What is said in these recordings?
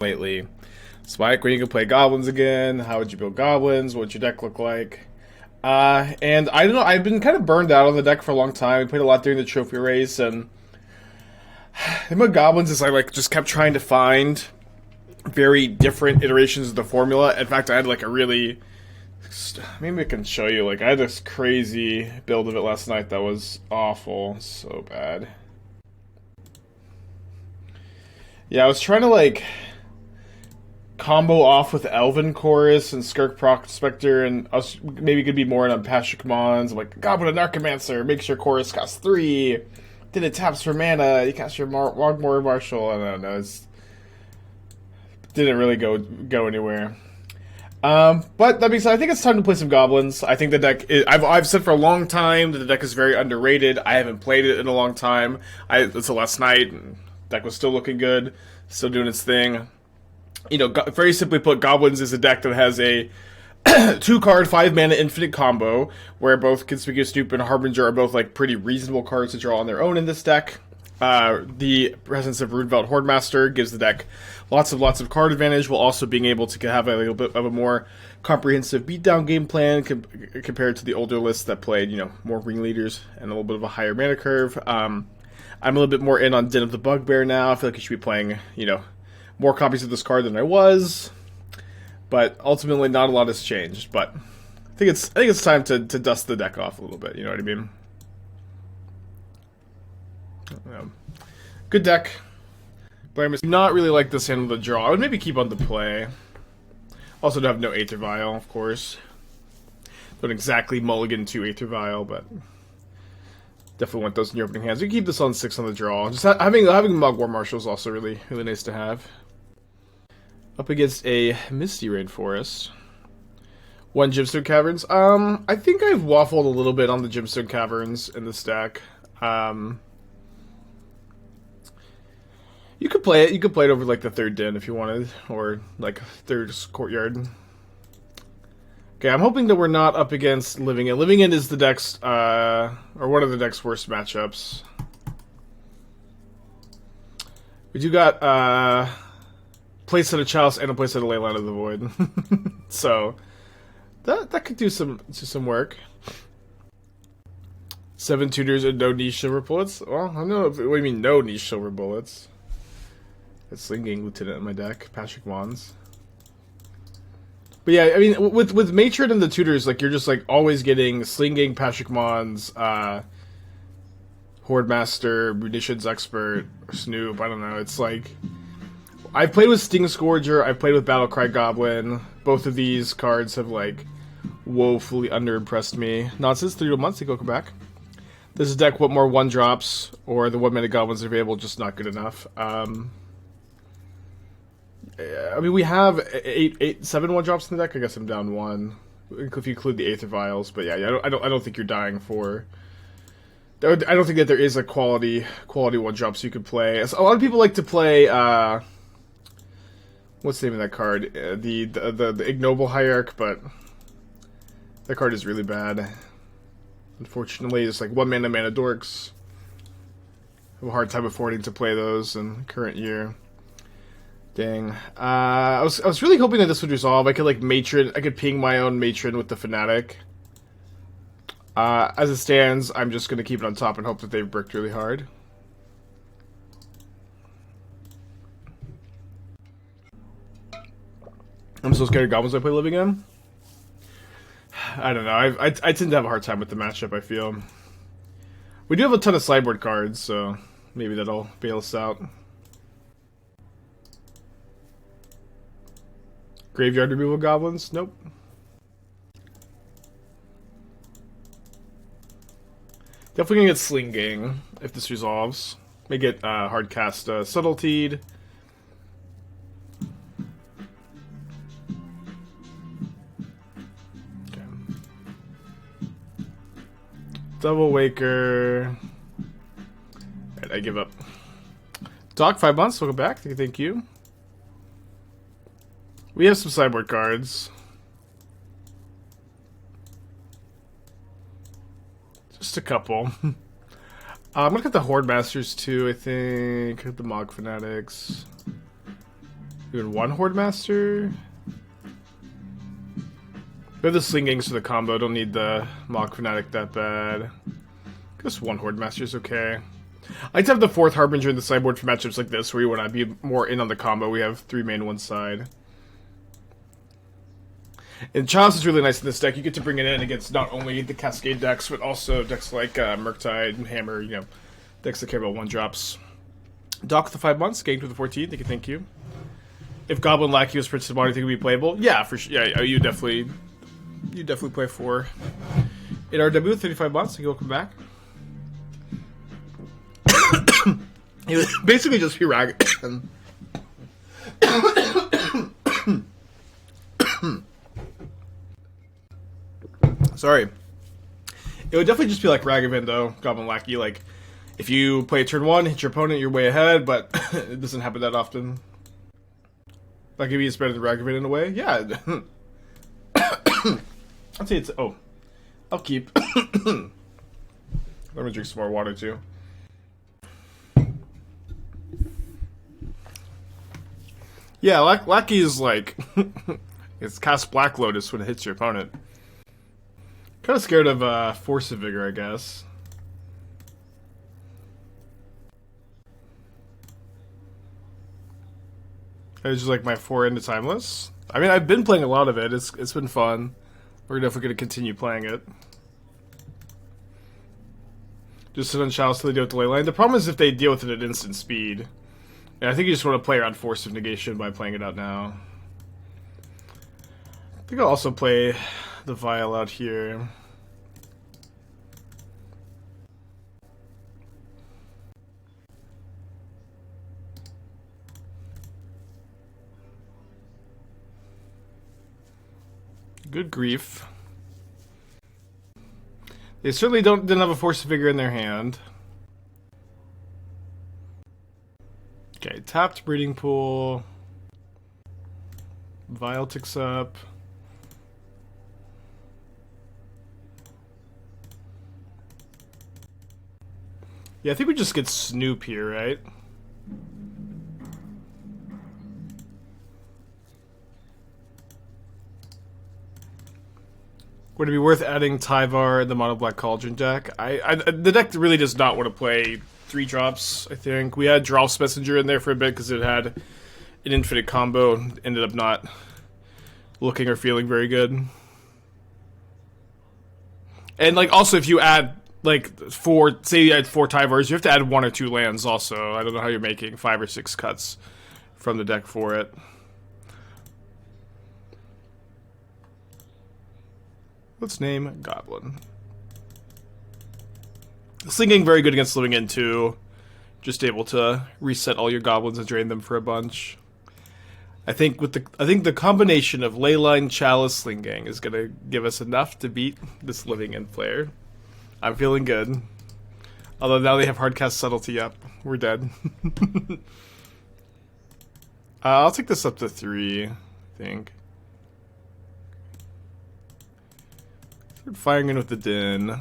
lately. Spike, when you can play goblins again? How would you build goblins? What would your deck look like? And I don't know, I've been kind of burned out on the deck for a long time. I played a lot during the trophy race, and the thing about goblins is I just kept trying to find very different iterations of the formula. In fact, I had like a really, maybe I can show you, I had this crazy build of it last night that was awful, so bad. Yeah, I was trying to combo off with Elven Chorus and Skirk Prospector, and I was maybe could be more in on Pashalik Mons. I'm like, Goblin Narcomancer makes your Chorus cost 3. Then it taps for mana. You cast your Mogg War Marshal. I don't know. It didn't really go anywhere. But that being said, I think it's time to play some goblins. I think the deck I've said for a long time that the deck is very underrated. I haven't played it in a long time. Until last night, and the deck was still looking good, still doing its thing. You know, very simply put, Goblins is a deck that has a 2-card, 5-mana infinite combo, where both Conspicuous Snoop and Harbinger are both pretty reasonable cards to draw on their own in this deck. The presence of Rundvelt Hordemaster gives the deck lots of card advantage, while also being able to have a little bit of a more comprehensive beatdown game plan compared to the older lists that played, more Ringleaders and a little bit of a higher mana curve. I'm a little bit more in on Den of the Bugbear now. I feel like I should be playing, more copies of this card than I was, but ultimately not a lot has changed. But I think it's time to dust the deck off a little bit. You know what I mean? Good deck, but I'm not really like this hand of the draw. I would maybe keep on the play. Also, to have no Aether Vial, of course. Don't exactly mulligan to Aether Vial, but definitely want those in your opening hands. You can keep this on 6 on the draw. Just having Mogg War Marshal is also really nice to have. Up against a Misty Rainforest. 1 Gemstone Caverns. I think I've waffled a little bit on the Gemstone Caverns in this deck. You could play it. You could play it over the 3rd Den if you wanted, or 3rd Courtyard. Okay, I'm hoping that we're not up against Living End. Living End is the deck's, or one of the deck's worst matchups. We do got playset of Chalice and a playset of Leyline of the Void, so that could do some work. 7 tutors and no niche silver bullets. Well, I don't know. What do you mean no niche silver bullets? That's Sling-Gang Lieutenant in my deck. Pashalik Mons. But yeah, I mean, with Matron and the tutors, you're just always getting Sling-Gang, Pashalik Mons, Hordemaster, Munitions Expert, or Snoop. I don't know. It's I've played with Sting Scourger. I've played with Battlecry Goblin. Both of these cards have woefully underimpressed me. Nonsense. 3 months. Go back. This is a deck. What more 1-drops or the 1-mana goblins available? Just not good enough. I mean, we have 7 1-drops in the deck. I guess I'm down 1 if you include the Aether Vials. But yeah, I don't think you're dying for. I don't think that there is a quality 1-drops you could play. A lot of people like to play. What's the name of that card? The Ignoble Hierarch, but that card is really bad. Unfortunately, it's 1-mana dorks. I have a hard time affording to play those in the current year. Dang. I was really hoping that this would resolve. I could Matron. I could ping my own Matron with the Fanatic. As it stands, I'm just gonna keep it on top and hope that they've bricked really hard. I'm so scared of goblins I play Living In. I don't know. I tend to have a hard time with the matchup, I feel. We do have a ton of sideboard cards, so maybe that'll bail us out. Graveyard removal goblins? Nope. Definitely gonna get Sling-Gang if this resolves. May get hardcast Subtletied. Okay. Double Waker. Alright, I give up. Doc, 5 months. Welcome back. Thank you. We have some sideboard cards. Just a couple. I'm gonna get the Horde Masters too, I think. The Mogg Fanatics. Doing one Hordemaster. We have the Sling-Gangs for the combo. Don't need the Mogg Fanatic that bad. Guess one Hordemaster is okay. I like to have the 4th Harbinger in the sideboard for matchups like this, where you want to be more in on the combo. We have 3 main, 1 side. And Chalice is really nice in this deck. You get to bring it in against not only the Cascade decks, but also decks like Murktide, Hammer, you know, decks that care about 1-drops. Doc with the 5 months, gained with the 14. Thank you. If Goblin Lackey was printed tomorrow, do you think it would be playable? Yeah, for sure. Yeah, you definitely play 4. In our debut, 35 months. Thank you, welcome back. It would basically just be Rag. Sorry. It would definitely just be like Ragavan, though, Goblin Lackey. Like, if you play turn 1, hit your opponent, you're way ahead, but it doesn't happen that often. Like, maybe it's better than Ragavan in a way? Yeah. I'd say it's... Oh. I'll keep. Let me drink some more water, too. Yeah, Lackey is like... it's cast Black Lotus when it hits your opponent. Kind of scared of Force of Vigor, I guess. It's just like my 4 into Timeless. I mean, I've been playing a lot of it. It's been fun. We're definitely going to continue playing it. Just sit on Chalice till they deal with the Leyline. The problem is if they deal with it at instant speed. And I think you just want to play around Force of Negation by playing it out now. I think I'll also play the Vial out here. Good grief. They certainly didn't have a Force of Vigor in their hand. Okay, tapped Breeding Pool. Vial ticks up. Yeah, I think we just get Snoop here, right? Would it be worth adding Tyvar in the Mono Black Cauldron deck? The deck really does not want to play 3-drops, I think. We had Drolf's Messenger in there for a bit because it had an infinite combo. Ended up not looking or feeling very good. And, like, also if you add, like, say you add 4 Tyvars, you have to add 1 or 2 lands also. I don't know how you're making 5 or 6 cuts from the deck for it. Let's name Goblin. Sling-Gang very good against Living In too. Just able to reset all your goblins and drain them for a bunch. I think the combination of Leyline, Chalice, Sling-Gang is gonna give us enough to beat this Living In player. I'm feeling good. Although now they have Hardcast Subtlety up. We're dead. I'll take this up to 3, I think. Firing in with the Din.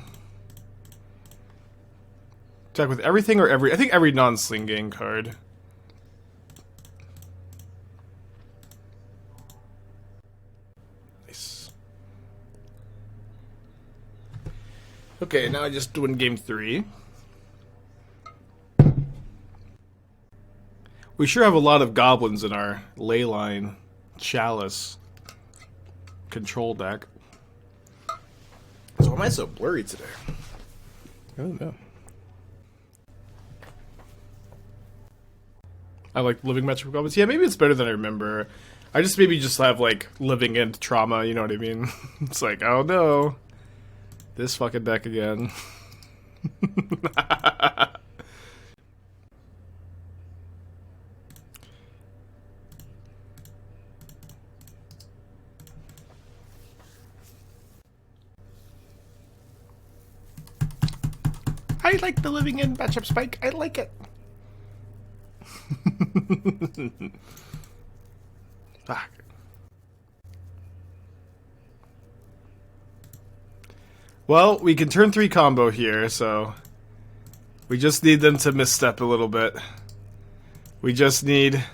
Attack with everything or I think every non-Sling-Gang card. Nice. Okay, now I just win game 3. We sure have a lot of goblins in our Leyline Chalice control deck. So why am I so blurry today? I don't know. I like Living Matron Goblins. Yeah, maybe it's better than I remember. I just maybe just have like Living In trauma, you know what I mean? It's like, oh no. This fucking deck again. I like the Living In matchup spike. I like it. Fuck. Well, we can turn 3 combo here, so we just need them to misstep a little bit. We just need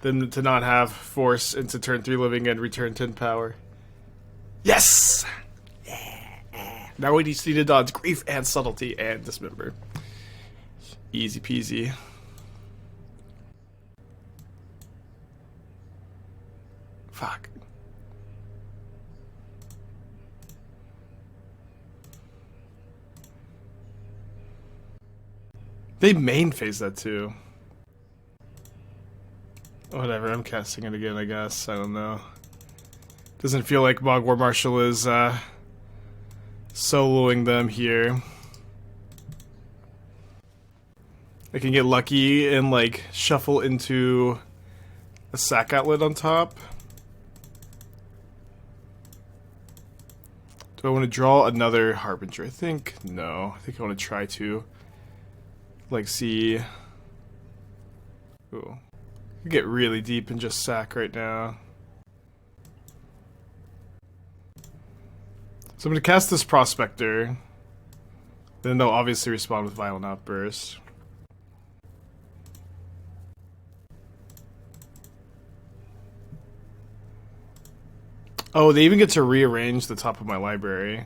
than to not have force into turn 3 living and return 10 power. Yes! Now we just need to dodge grief and subtlety and dismember. Easy peasy. Fuck. They main phase that too. Whatever, I'm casting it again, I guess. I don't know. Doesn't feel like Mogg War Marshal is soloing them here. I can get lucky and like shuffle into a sack outlet on top. Do I want to draw another Harbinger? I think no. I think I want to try to like see. Ooh. I could get really deep and just sack right now. So I'm going to cast this Prospector. Then they'll obviously respond with Violent Outburst. Oh, they even get to rearrange the top of my library.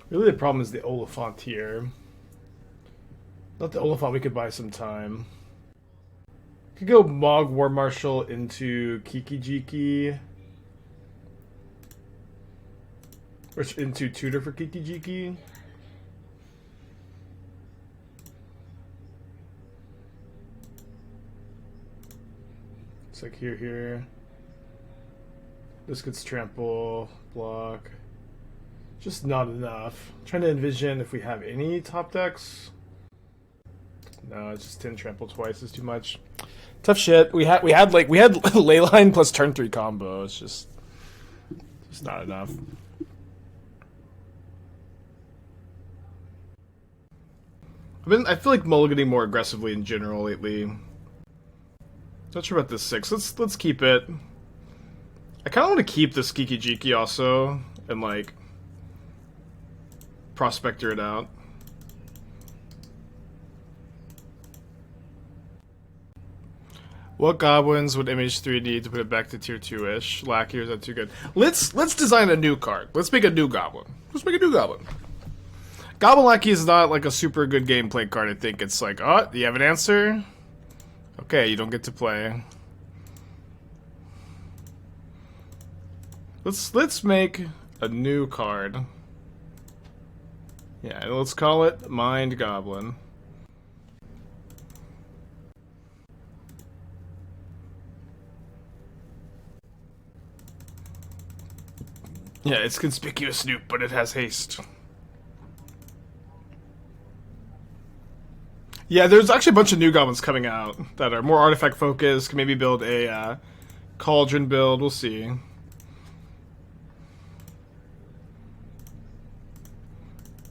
Really the problem is the Oliphant here. Not the Oliphant, we could buy some time. Could go Mogg War Marshal into Kiki-Jiki. Or into Tutor for Kiki-Jiki. It's like here. This gets trample, block. Just not enough. I'm trying to envision if we have any top decks. No, it's just 10 trample twice is too much. Tough shit. We had Leyline plus turn 3 combo. It's just not enough. I feel like mulliganing more aggressively in general lately. Not sure about this 6. Let's keep it. I kind of want to keep this Kiki-Jiki also and like Prospector it out. What goblins would image 3D to put it back to tier 2-ish? Lackey, or is that too good? Let's design a new card. Let's make a new goblin. Goblin Lackey is not like a super good gameplay card, I think. It's like, oh, do you have an answer? Okay, you don't get to play. Let's make a new card. Yeah, let's call it Mind Goblin. Yeah, it's Conspicuous Snoop, but it has haste. Yeah, there's actually a bunch of new goblins coming out that are more artifact focused. Can maybe build a cauldron build. We'll see.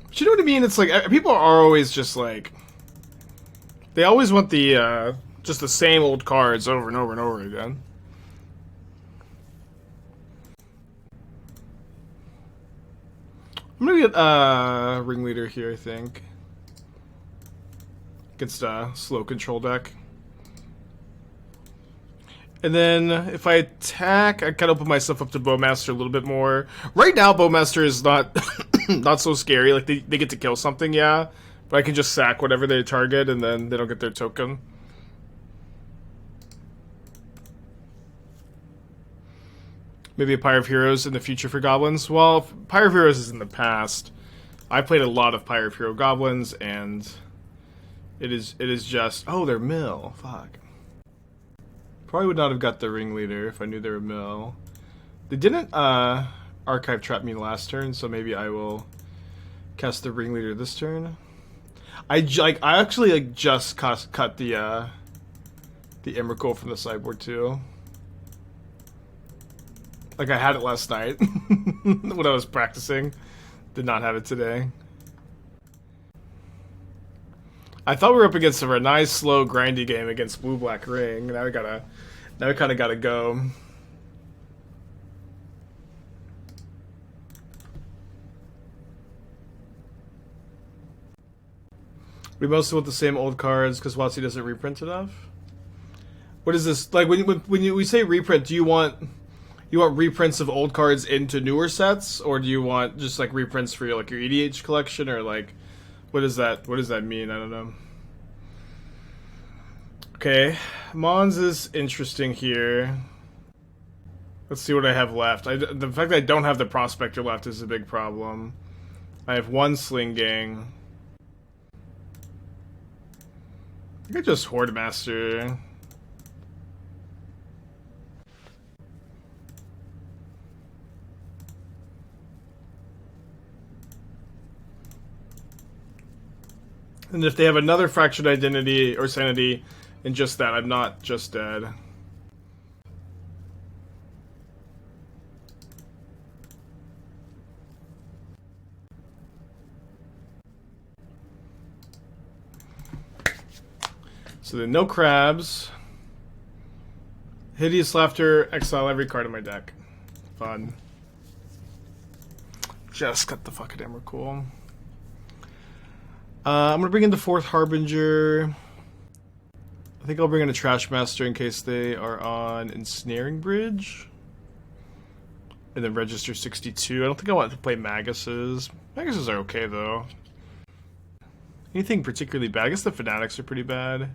But you know what I mean? It's like people are always just like they always want the just the same old cards over and over and over again. I'm gonna get Ringleader here, I think. Against a slow control deck. And then if I attack, I kind of put myself up to Bowmaster a little bit more. Right now, Bowmaster is not not so scary. Like they get to kill something, yeah. But I can just sack whatever they target and then they don't get their token. Maybe a Pyre of Heroes in the future for goblins. Well, Pyre of Heroes is in the past. I played a lot of Pyre of Hero goblins, and it is just they're mill. Fuck. Probably would not have got the Ringleader if I knew they were mill. They didn't archive trap me last turn, so maybe I will cast the Ringleader this turn. I actually just cut the Emrakul from the sideboard too. Like I had it last night when I was practicing. Did not have it today. I thought we were up against a nice, slow, grindy game against Blue-Black Ring. Now we kind of gotta go. We mostly want the same old cards because WotC doesn't reprint enough. What is this? Like when we say reprint, do you want reprints of old cards into newer sets, or do you want just like reprints for your EDH collection, or like what does that mean? I don't know. Okay, Mons is interesting here. Let's see what I have left. The fact that I don't have the Prospector left is a big problem. I have one Sling-Gang. I could just Hordemaster. And if they have another Fractured Identity or Sanity in just that, I'm not just dead. So then no crabs. Hideous Laughter, exile every card in my deck. Fun. Just got the fucking Emrakul. I'm gonna bring in the 4th Harbinger. I think I'll bring in a Trashmaster in case they are on Ensnaring Bridge. And then Register 62. I don't think I want to play Maguses. Maguses are okay though. Anything particularly bad? I guess the Fanatics are pretty bad.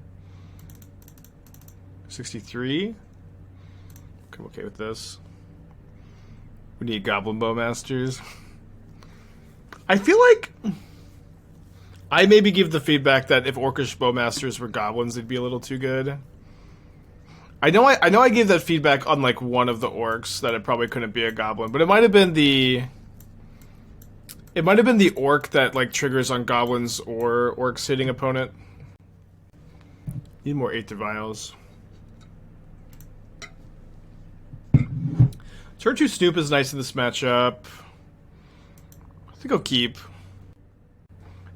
63. I'm okay with this. We need Goblin Bowmasters. I feel like I maybe give the feedback that if Orcish Bowmasters were goblins, they'd be a little too good. I know I gave that feedback on like one of the orcs that it probably couldn't be a goblin, but it might have been the orc that like triggers on goblins or orcs hitting opponent. Need more Aether Vials. Turn 2 Snoop is nice in this matchup. I think I'll keep.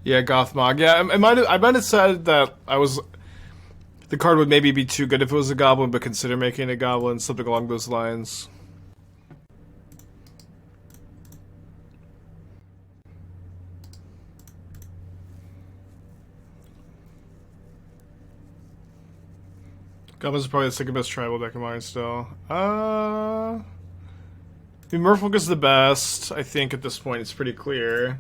Yeah, Goth Mogg. Yeah, I might have said that the card would maybe be too good if it was a goblin, but consider making it a goblin, something along those lines. Goblins are probably the second best tribal deck of mine still. I mean, Merfolk is the best. I think at this point it's pretty clear.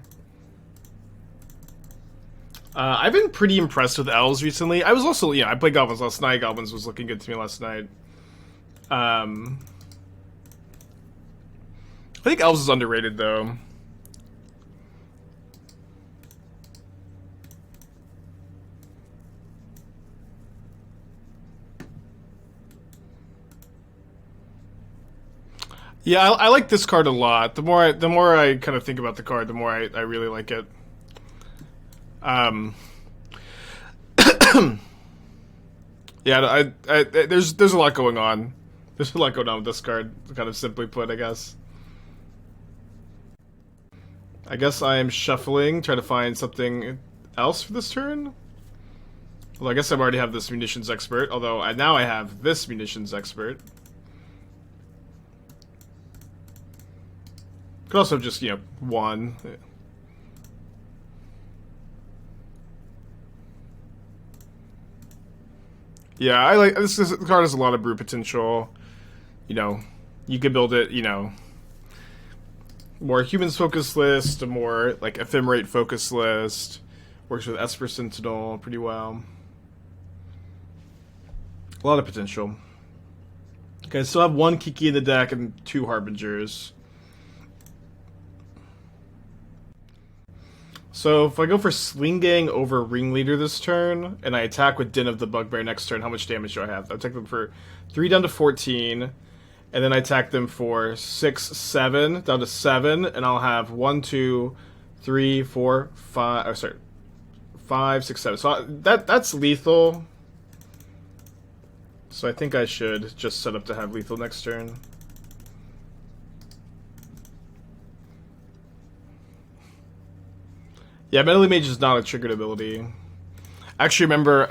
I've been pretty impressed with Elves recently. I was also, I played Goblins last night. Goblins was looking good to me last night. I think Elves is underrated, though. Yeah, I like this card a lot. The more I kind of think about the card, the more I really like it. Yeah, there's a lot going on. There's a lot going on with this card, kind of simply put, I guess. I guess I am shuffling, trying to find something else for this turn. Well, I guess I already have this Munitions Expert, although now I have this Munitions Expert. Could also have just, one. Yeah, I like this. This card has a lot of brew potential. You could build it. More humans focused list, a more like ephemerate focused list. Works with Esper Sentinel pretty well. A lot of potential. Okay, so I have one Kiki in the deck and 2 Harbingers. So if I go for Sling-Gang over Ringleader this turn, and I attack with Den of the Bugbear next turn, how much damage do I have? I attack them for 3 down to 14, and then I attack them for 6, 7 down to 7, and I'll have 1, 2, 3, 4, 5. Oh, sorry, 5, 6, 7. So that's lethal. So I think I should just set up to have lethal next turn. Yeah, Meddling Mage is not a triggered ability. I actually remember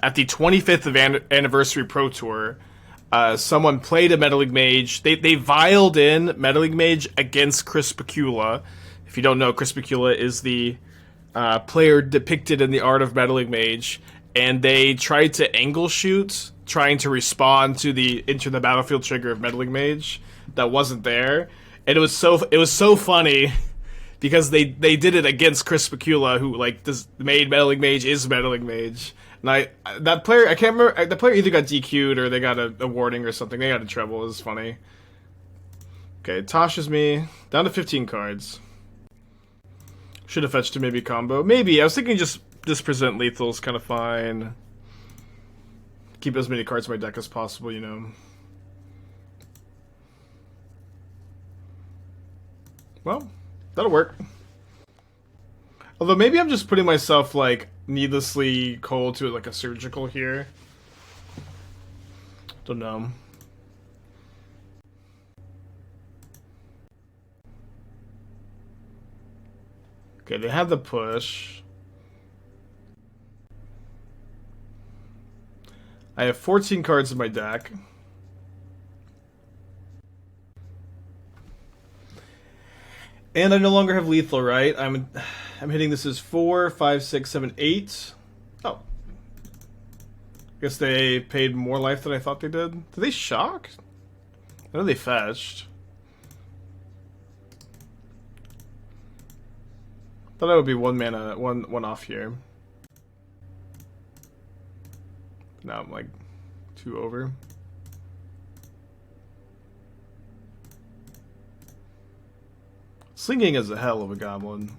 at the 25th anniversary Pro Tour, someone played a Meddling Mage. They vialed in Meddling Mage against Conspicuous. If you don't know, Conspicuous is the player depicted in the art of Meddling Mage, and they tried to angle shoot, trying to respond to the enter the battlefield trigger of Meddling Mage that wasn't there, and it was so funny because they did it against Chris Spicula, who like made Meddling Mage is Meddling Mage. And that player, I can't remember, the player either got DQ'd or they got a warning or something. They got in trouble. It was funny. Okay, it toshes me down to 15 cards. Should have fetched a maybe combo. Maybe. I was thinking just present lethal is kind of fine. Keep as many cards in my deck as possible, you know. Well, that'll work. Although maybe I'm just putting myself like needlessly cold to like a surgical here. Don't know. Okay, they have the push. I have 14 cards in my deck. And I no longer have lethal, right? I'm hitting this as 4, 5, 6, 7, 8. Oh. Guess they paid more life than I thought they did. Did they shock? I know they fetched. Thought I would be one mana, one off here. Now I'm like 2 over. Sling-Gang is a hell of a goblin.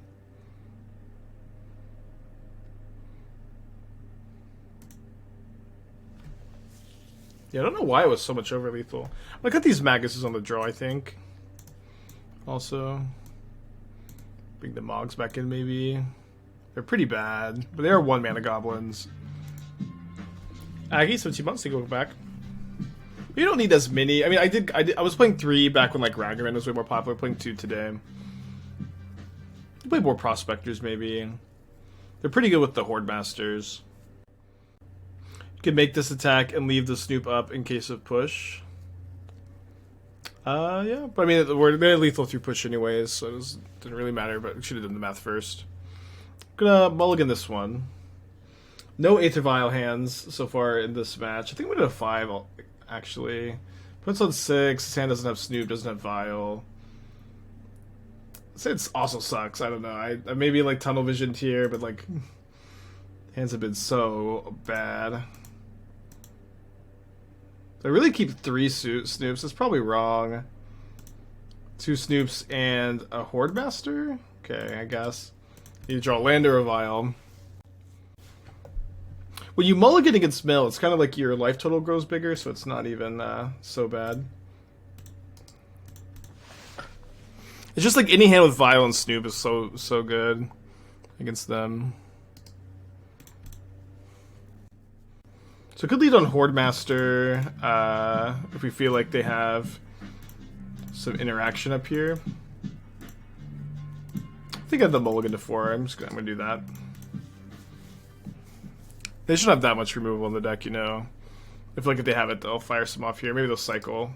Yeah, I don't know why it was so much over lethal. I got these Maguses on the draw, I think. Also, bring the Moggs back in, maybe. They're pretty bad, but they are 1 mana goblins. Aggie, 17 months to go back. You don't need as many. I mean, I was playing 3 back when like Ragavan was way more popular. Playing 2 today. You play more Prospectors, maybe. They're pretty good with the Hordemasters. You can make this attack and leave the Snoop up in case of push. Yeah, but I mean, they're lethal through push anyways, so it didn't really matter, but we should have done the math first. I'm gonna mulligan this one. No Aether Vial hands so far in this match. I think we did a 5, actually. Puts on 6, his hand doesn't have Snoop, doesn't have Vial. It also sucks, I don't know. I maybe like tunnel visioned here, but like, hands have been so bad. I really keep 3 Snoops. That's probably wrong. 2 Snoops and a Hordemaster? Okay, I guess. You need to draw a land or a Vial. When you mulligan against mill, it's kind of like your life total grows bigger, so it's not even so bad. It's just like any hand with Vial and Snoop is so good against them. So it could lead on Hordemaster if we feel like they have some interaction up here. I think I have the mulligan to 4. I'm gonna do that. They shouldn't have that much removal in the deck, you know. If they have it, they'll fire some off here. Maybe they'll cycle.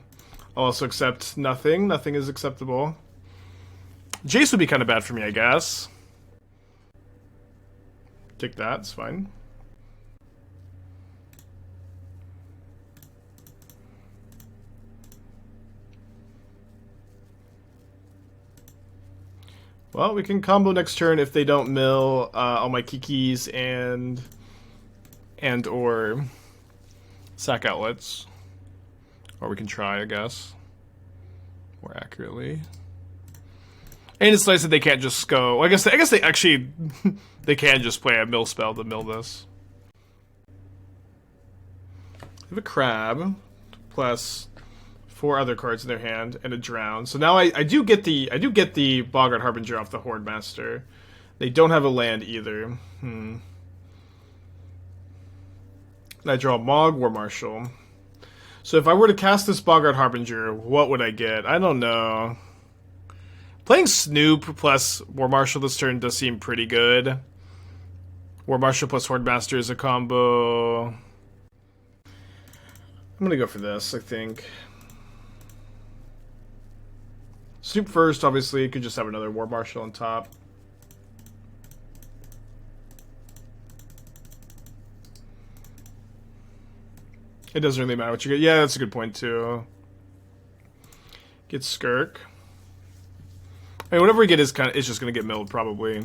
I'll also accept nothing. Nothing is acceptable. Jace would be kind of bad for me, I guess. Take that, it's fine. Well, we can combo next turn if they don't mill all my Kikis and or sack outlets. Or we can try, I guess. More accurately. And it's nice that they can't just go. Well, I guess they actually they can just play a mill spell to mill this. They have a crab plus 4 other cards in their hand and a drown. So now I do get the Boggart Harbinger off the Hordemaster. They don't have a land either. And I draw Mogg War Marshal. So if I were to cast this Boggart Harbinger, what would I get? I don't know. Playing Snoop plus War Marshal this turn does seem pretty good. War Marshal plus Hordemaster is a combo. I'm gonna go for this, I think. Snoop first, obviously. Could just have another War Marshal on top. It doesn't really matter what you get. Yeah, that's a good point, too. Get Skirk. I mean, whatever we get is just going to get milled, probably.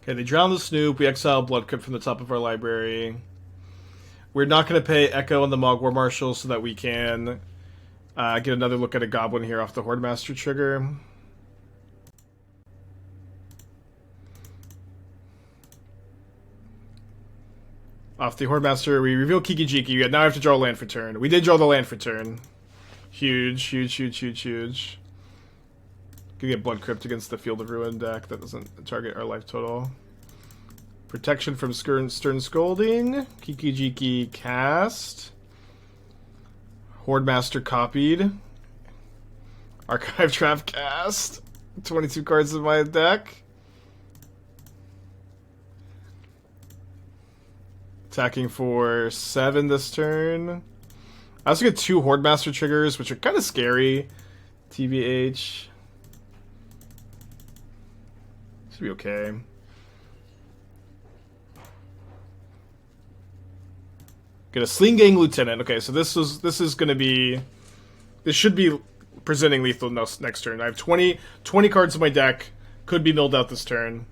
Okay, they drown the Snoop. We exile Blood Crypt from the top of our library. We're not going to pay Echo on the Mogg War Marshal so that we can get another look at a Goblin here off the Hordemaster trigger. Off the Hordemaster, we reveal Kiki-Jiki. Now I have to draw a land for turn. We did draw the land for turn. Huge, huge, huge, huge, huge. Could get Blood Crypt against the Field of Ruin deck. That doesn't target our life total. Protection from Stern Scolding. Kiki-Jiki cast. Hordemaster copied. Archive Trap cast. 22 cards in my deck. Attacking for 7 this turn. I also get 2 Hordemaster triggers, which are kind of scary. TBH. Should be okay. Get a Sling-Gang Lieutenant. Okay, so this should be presenting lethal next turn. I have 20 cards in my deck. Could be milled out this turn.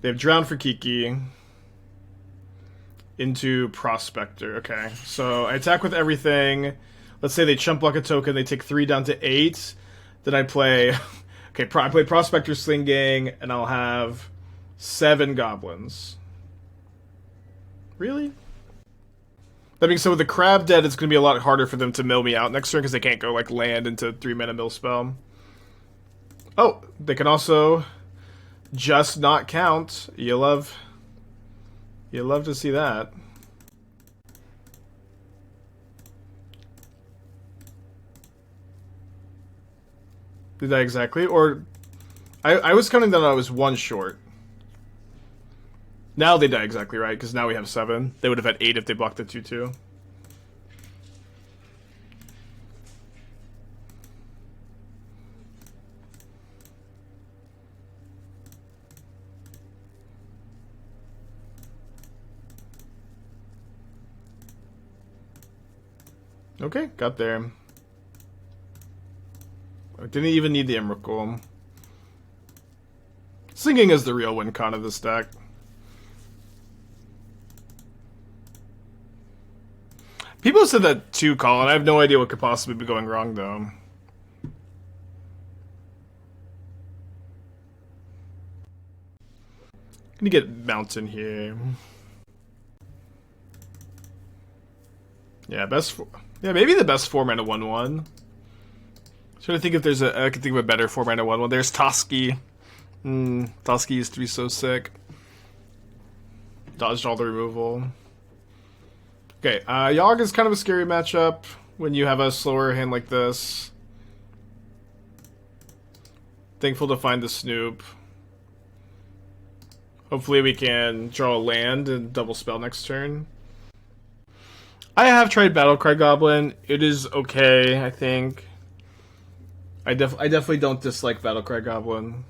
They have Drown for Kiki. Into Prospector. Okay, so I attack with everything. Let's say they chump block a token. They take 3 down to 8. Then I play... Okay, I play Prospector, Sling-Gang, and I'll have 7 Goblins. Really? That means so with the Crab dead, it's going to be a lot harder for them to mill me out next turn because they can't go like land into 3-mana mill spell. Oh, they can also just not count. You love to see that. Did that exactly? Or I was counting that I was 1 short. Now they die exactly right, because now we have 7. They would have had 8 if they blocked the 2-2. Okay, got there. I didn't even need the Emerald Golem. Singing is the real win con of this deck. People said that too, Colin. I have no idea what could possibly be going wrong, though. Gonna get Mountain here. Yeah, maybe the best 4-mana 1/1. Trying to think if there's I can think of a better 4-mana 1/1. There's Toski. Toski used to be so sick. Dodged all the removal. Okay, Yogg is kind of a scary matchup when you have a slower hand like this. Thankful to find the Snoop. Hopefully we can draw a land and double spell next turn. I have tried Battlecry Goblin. It is okay, I think. I definitely don't dislike Battlecry Goblin.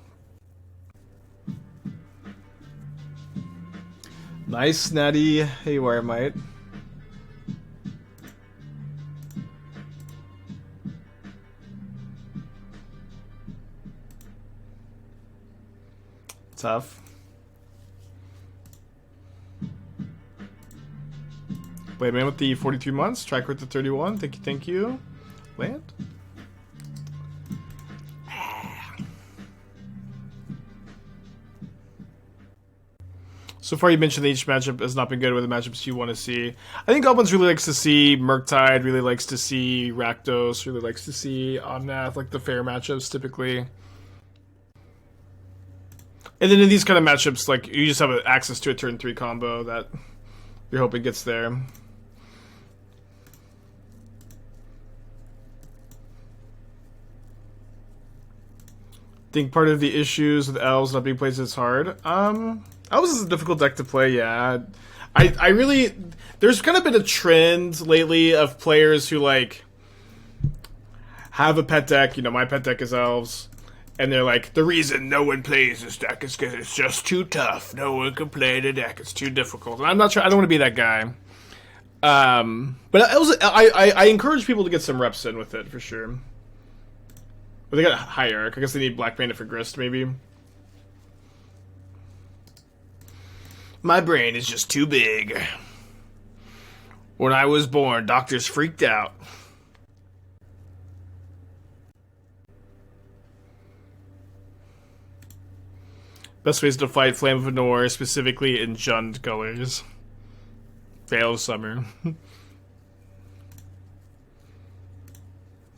Nice, Natty. Hey, Wiremite. Tough. Blade Man with the 43 months. Track with the 31. Thank you. Land. So far, you mentioned that each matchup has not been good with the matchups you want to see. I think Goblins really likes to see Murktide, really likes to see Rakdos, really likes to see Omnath, like the fair matchups typically. And then in these kind of matchups, like you just have access to a turn 3 combo that you're hoping gets there. I think part of the issues with Elves not being played is hard. Elves is a difficult deck to play, yeah. I really... There's kind of been a trend lately of players who, like, have a pet deck. You know, my pet deck is Elves. And they're like, the reason no one plays this deck is because it's just too tough. No one can play the deck. It's too difficult. And I'm not sure. I don't want to be that guy. But I encourage people to get some reps in with it for sure. But they got Hierarch. I guess they need Black Bandit for Grist, maybe. My brain is just too big. When I was born, doctors freaked out. Best ways to fight Flame of Anor, specifically in Jund colors. Veil of Summer.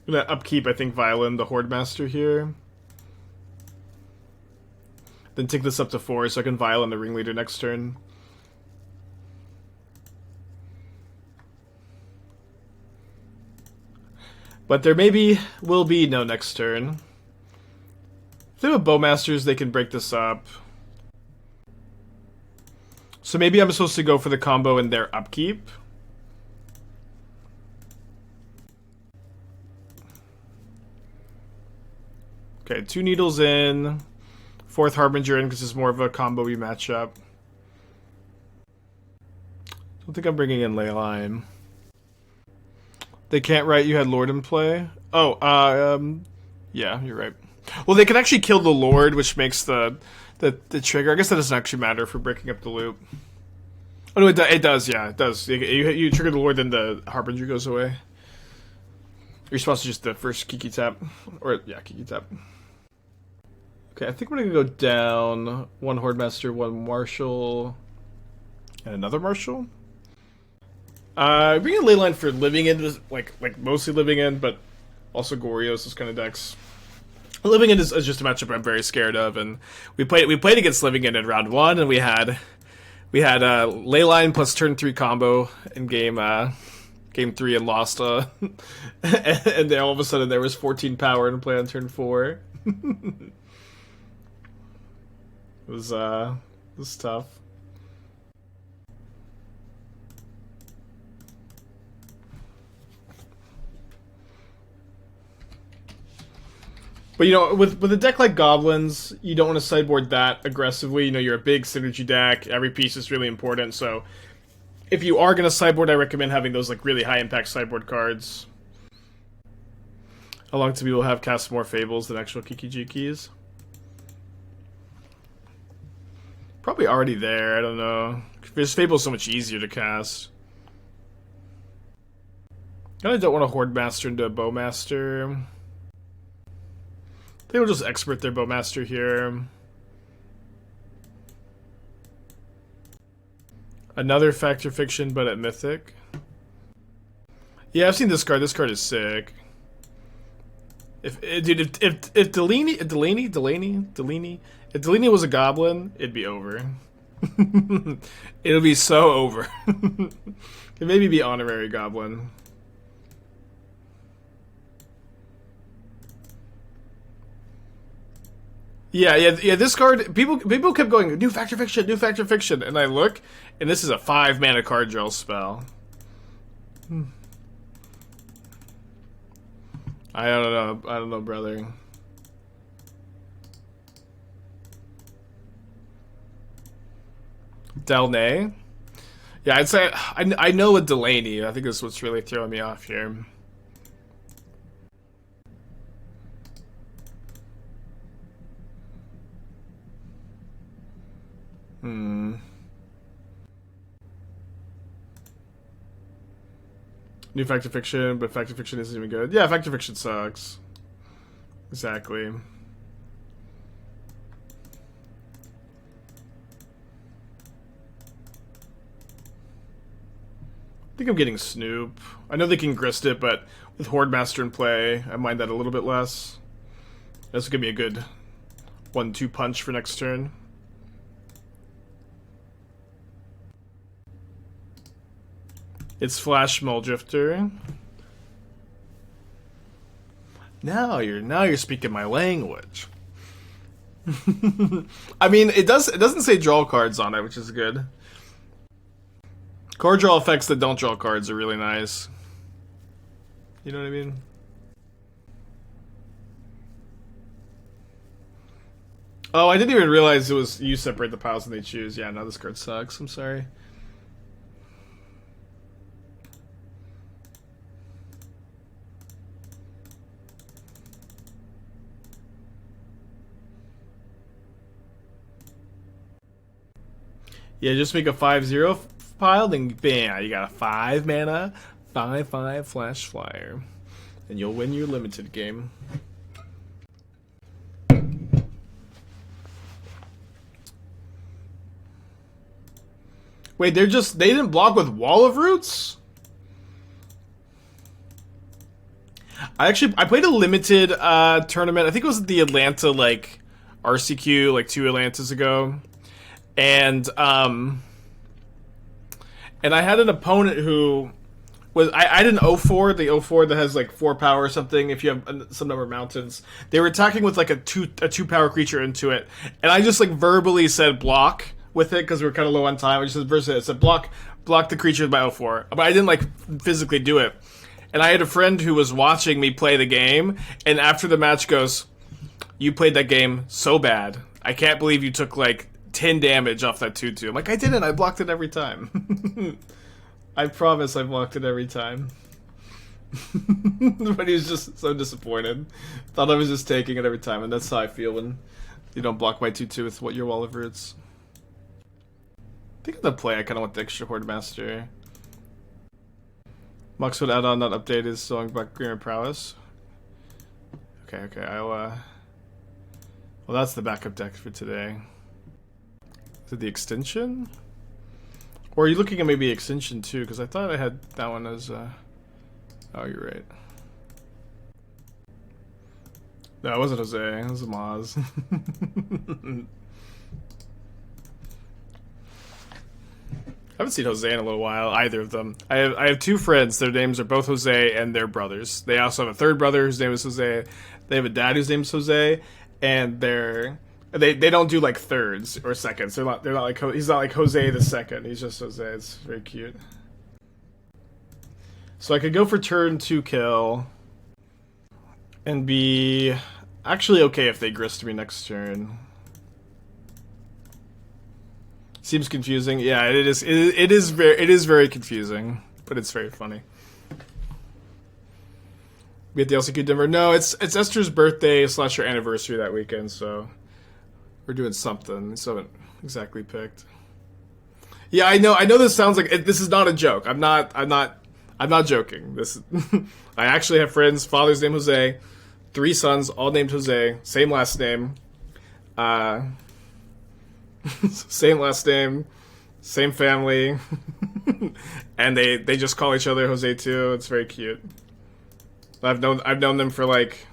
Gonna upkeep, I think, Violin, the Hordemaster here. Then take this up to 4 so I can Violin the Ringleader next turn. But there will be no next turn. If they have Bowmasters, they can break this up. So maybe I'm supposed to go for the combo in their upkeep. Okay, 2 Needles in. 4th Harbinger in because it's more of a combo-y matchup. Don't think I'm bringing in Leyline. They can't write you had Lord in play? Oh, yeah, you're right. Well, they can actually kill the Lord, which makes the trigger. I guess that doesn't actually matter for breaking up the loop. Oh, no, it does, yeah, it does. You trigger the Lord, then the Harbinger goes away. You're supposed to just the first Kiki tap. Or, yeah, Kiki tap. Okay, I think we're going to go down 1 Hordemaster, 1 Marshal, and another Marshal. Bring in Leyline for living in, like mostly living in, but also Goryo's, those kind of decks. Living in is just a matchup I'm very scared of, and we played against Living in round 1, and we had Leyline plus turn 3 combo in game 3 and lost. And then all of a sudden there was 14 power in play on turn 4. It was tough. But, you know, with a deck like Goblins, you don't want to sideboard that aggressively. You know, you're a big synergy deck. Every piece is really important. So, if you are going to sideboard, I recommend having those, like, really high-impact sideboard cards. How long do people have cast more Fables than actual Kiki-Jikis? Probably already there. I don't know. Because Fable's so much easier to cast. I don't want a Hordemaster into a Bowmaster. They will just expert their Bowmaster here. Another Fact or Fiction, but at Mythic. Yeah, I've seen this card. This card is sick. If Delaney was a Goblin, it'd be over. It'll be so over. It'd maybe be Honorary Goblin. Yeah. This card, people kept going, new Fact or Fiction, and I look, and this is a 5-mana card draw spell. I don't know, brother. Delnay? Yeah, I'd say I know a Delaney. I think that's what's really throwing me off here. New Fact or Fiction, but Fact or Fiction isn't even good. Yeah, Fact or Fiction sucks. Exactly. I think I'm getting Snoop. I know they can grist it, but with Hordemaster in play, I mind that a little bit less. This could be a good 1-2 punch for next turn. It's Flash Mulldrifter. Now you're speaking my language. I mean, it doesn't say draw cards on it, which is good. Card draw effects that don't draw cards are really nice. You know what I mean? Oh, I didn't even realize it was you separate the piles and they choose. Yeah, no, this card sucks. I'm sorry. Yeah, just make a 5/0 pile, then bam, you got a 5 mana, 5/5 flash flyer, and you'll win your limited game. Wait, they didn't block with Wall of Roots? I played a limited tournament. I think it was the Atlanta like RCQ like 2 Atlantas ago. And I had an opponent who was I had an 0/4, the 0/4 that has like 4 power or something if you have some number of mountains. They were attacking with like a 2 power creature into it. And I just like verbally said block with it because we were kind of low on time. I just said block the creature with my 0/4. But I didn't like physically do it. And I had a friend who was watching me play the game, and after the match goes, "You played that game so bad. I can't believe you took like 10 damage off that 2/2. I'm like, I didn't. I blocked it every time. I promise I blocked it every time. But he was just so disappointed. Thought I was just taking it every time, and that's how I feel when you don't block my 2/2 with what your Wall of Roots. I think in the play I kind of want the extra Hordemaster. Muxwood add-on not updated, song about Grim Prowess. Okay, I'll well, that's the backup deck for today. Is it the extension? Or are you looking at maybe extension too? Because I thought I had that one as oh, you're right. No, it wasn't Jose, it was Maz. I haven't seen Jose in a little while, either of them. I have 2 friends, their names are both Jose, and they're brothers. They also have a third brother whose name is Jose. They have a dad whose name is Jose, and they don't do like thirds or seconds. They're not like he's not like Jose the second. He's just Jose. It's very cute. So I could go for turn 2 kill, and be actually okay if they grist me next turn. Seems confusing. Yeah, it is. It is very confusing, but it's very funny. We at the LCQ Denver. No, it's Esther's birthday / her anniversary that weekend, so we're doing something. So I haven't exactly picked. Yeah, I know. This sounds like this is not a joke. I'm not joking. This I actually have friends. Father's name Jose, 3 sons, all named Jose, same last name. Same last name, same family, and they just call each other Jose too. It's very cute. I've known them for like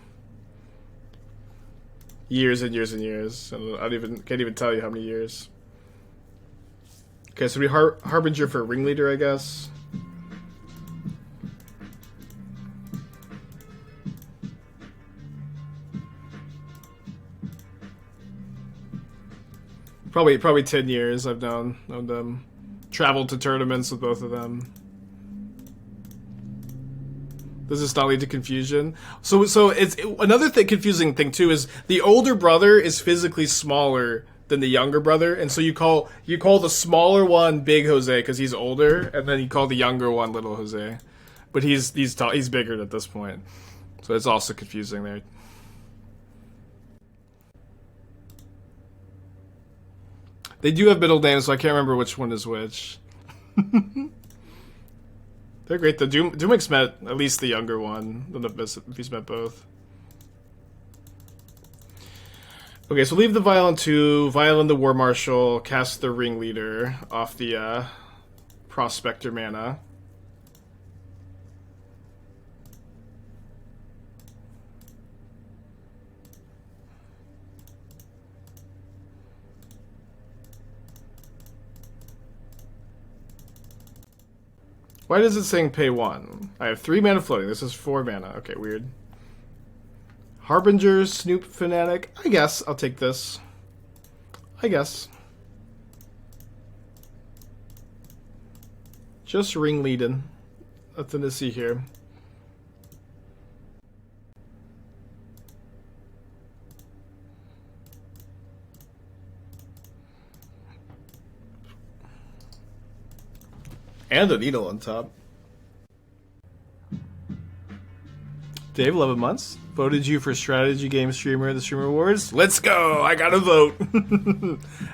years and years and years. And can't even tell you how many years. Okay, so we Harbinger for Ringleader, I guess. Probably 10 years I've known them. Traveled to tournaments with both of them. Does this not lead to confusion? So it's another confusing thing too is the older brother is physically smaller than the younger brother, and so you call the smaller one Big Jose because he's older, and then you call the younger one Little Jose, but he's bigger at this point, so it's also confusing there. They do have middle names, so I can't remember which one is which. They're great though. Doomik's met at least the younger one. I don't know if he's met both. Okay, so leave the Vial in 2, Vial in the War Marshal, cast the Ringleader off the Prospector mana. Why does it saying pay 1? I have 3 mana floating. This is 4 mana. Okay, weird. Harbinger, Snoop Fanatic. I guess I'll take this. I guess. Just Ringleading. Nothing to see here. And a needle on top. Dave, 11 months. Voted you for Strategy Game Streamer at the Streamer Awards. Let's go! I got a vote!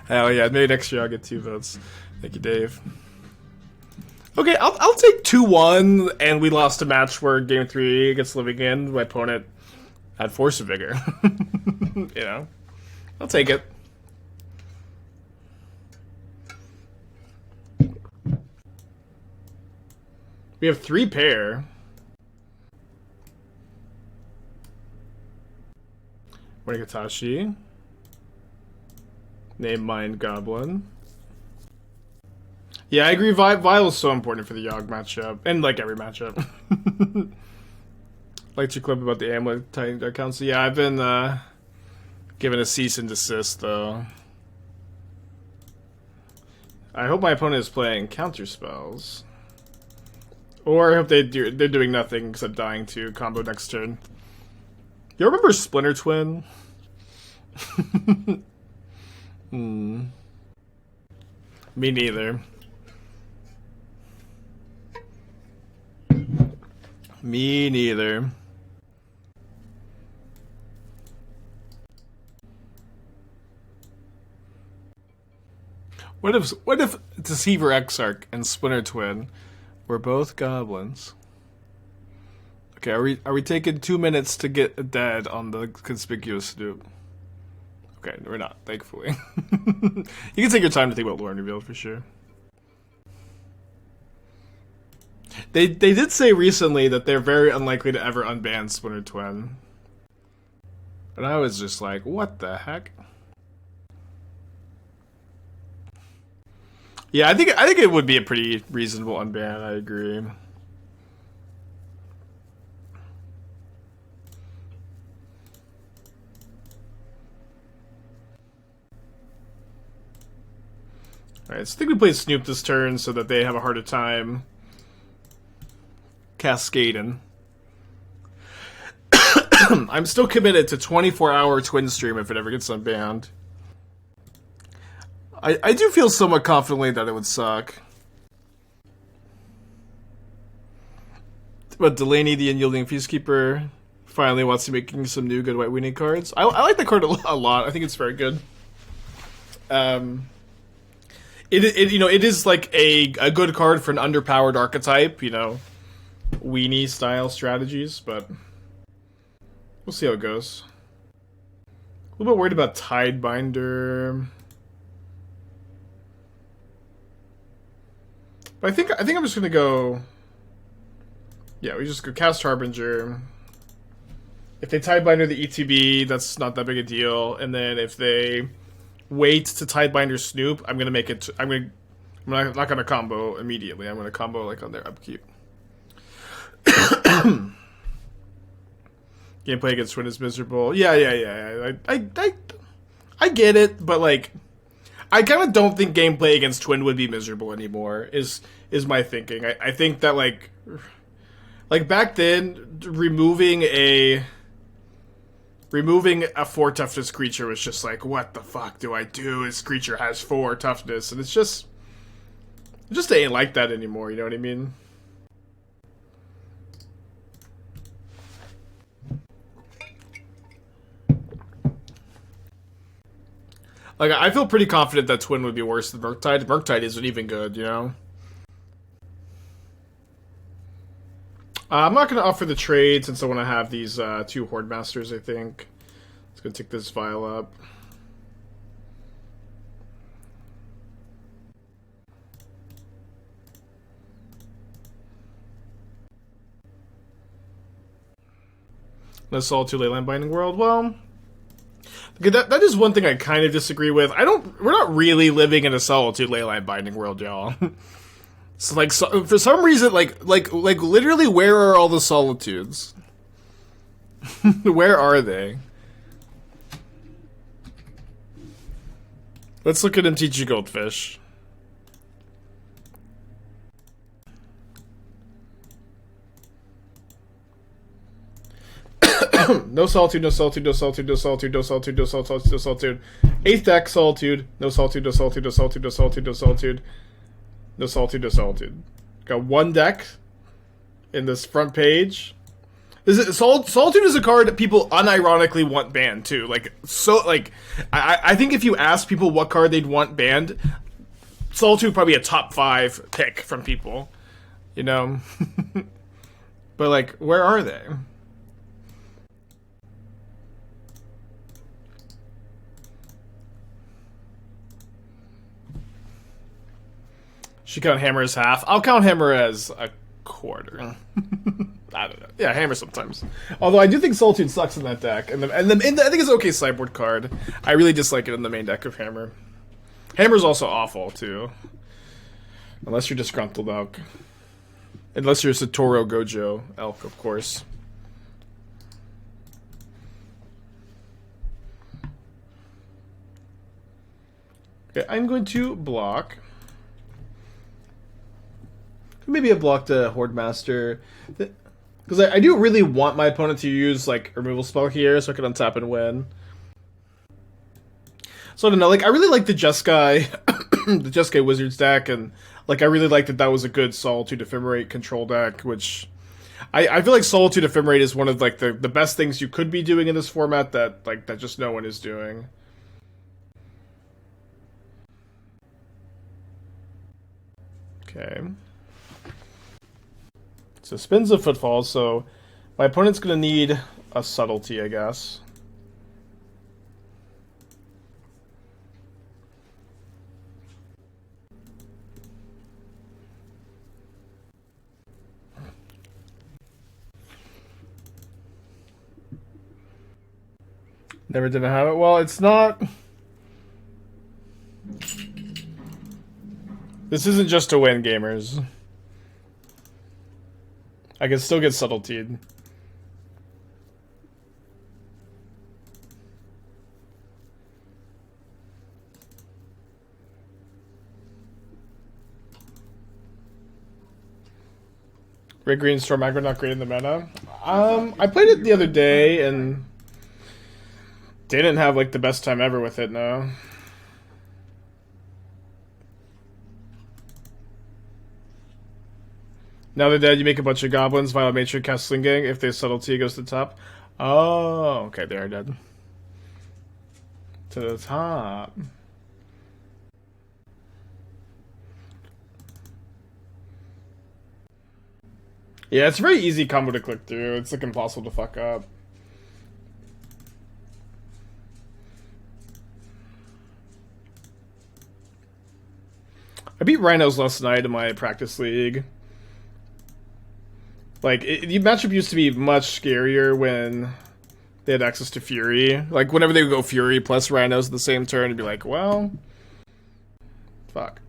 Hell yeah, maybe next year I'll get 2 votes. Thank you, Dave. Okay, I'll take 2-1, and we lost a match where Game 3 against Living End. My opponent had Force of Vigor. You know? I'll take it. We have 3 pair. Morigatashi. Name Mind Goblin. Yeah, I agree. Vial is so important for the Yogg matchup. And like every matchup. Liked your clip about the Amulet Titan Council. Yeah, I've been given a cease and desist though. I hope my opponent is playing counter spells. Or I hope they're doing nothing except dying to combo next turn. You remember Splinter Twin? Me neither. Me neither. What if Deceiver Exarch and Splinter Twin were both goblins? Okay, are we taking 2 minutes to get dead on the Conspicuous Snoop? Okay, we're not, thankfully. You can take your time to think about Lore Revealed for sure. They did say recently that they're very unlikely to ever unban Splinter Twin. And I was just like, what the heck? Yeah, I think it would be a pretty reasonable unban, I agree. Alright, so I think we play Snoop this turn so that they have a harder time cascading. I'm still committed to 24-hour Twin stream if it ever gets unbanned. I do feel somewhat confidently that it would suck. But Delaney, the Unyielding Peacekeeper, finally wants to making some new good white winning cards. I like the card a lot. I think it's very good. It is like a good card for an underpowered archetype, you know, weenie style strategies, but we'll see how it goes. A little bit worried about Tidebinder. But I think I'm just gonna go. Yeah, we just go cast Harbinger. If they Tidebinder the ETB, that's not that big a deal. And then if they wait to Tidebinder Snoop, I'm gonna make it. I'm not gonna combo immediately. I'm gonna combo like on their upkeep. Gameplay against Twin is miserable. Yeah. I get it, but like, I kind of don't think gameplay against Twin would be miserable anymore. Is my thinking? I think that like back then, removing a 4 toughness creature was just like, what the fuck do I do? This creature has 4 toughness, and it just ain't like that anymore. You know what I mean? Like, I feel pretty confident that Twin would be worse than Murktide. Murktide isn't even good, you know? I'm not going to offer the trade since I want to have these 2 Hordemasters, I think. Let's go take this vial up. No Solitude Leyline Binding World. Well, that is one thing I kind of disagree with. We're not really living in a Solitude Leyline Binding World, y'all. So like, for some reason, like literally, where are all the Solitudes? Where are they? Let's look at MTG Goldfish. No Solitude, no Solitude, no Solitude, no Solitude, no Solitude, no Solitude, no Solitude. 8th deck, Solitude. No Solitude, no Solitude, no Solitude, no Solitude, no Solitude. No Solitude, no Solitude. Got one deck in this front page. Solitude is a card that people unironically want banned too. Like, so, like, I think if you ask people what card they'd want banned, Solitude probably a top 5 pick from people, you know. But like, where are they? Should count Hammer as half. I'll count Hammer as a quarter. I don't know. Yeah, Hammer sometimes. Although I do think Solitude sucks in that deck, and I think it's an okay sideboard card. I really dislike it in the main deck of Hammer. Hammer's also awful too, unless you're Disgruntled Elk. Unless you're Satoru Gojo Elk, of course. Okay, I'm going to block. Maybe I blocked a Hordemaster. Because I do really want my opponent to use, like, a removal spell here so I can untap and win. So I don't know, like, I really like the Jeskai, the Jeskai Wizards deck, and, like, I really like that was a good Solitude Ephemerate control deck, which... I feel like Solitude Ephemerate is one of, like, the best things you could be doing in this format that just no one is doing. Okay. So spins of Footfall, so my opponent's going to need a Subtlety, I guess. Never didn't have it. Well, it's not... This isn't just to win, gamers. I can still get Subtletied. Red Green Storm Aggro not great in the meta. I played it the other day and didn't have like the best time ever with it, no. Now they're dead, you make a bunch of goblins, Violet Matron, cast Sling-Gang. If they Subtlety, it goes to the top. Oh, okay, they are dead. To the top. Yeah, it's a very easy combo to click through. It's like impossible to fuck up. I beat Rhinos last night in my practice league. Like, the matchup used to be much scarier when they had access to Fury. Like, whenever they would go Fury plus Rhinos at the same turn, it'd be like, well... Fuck.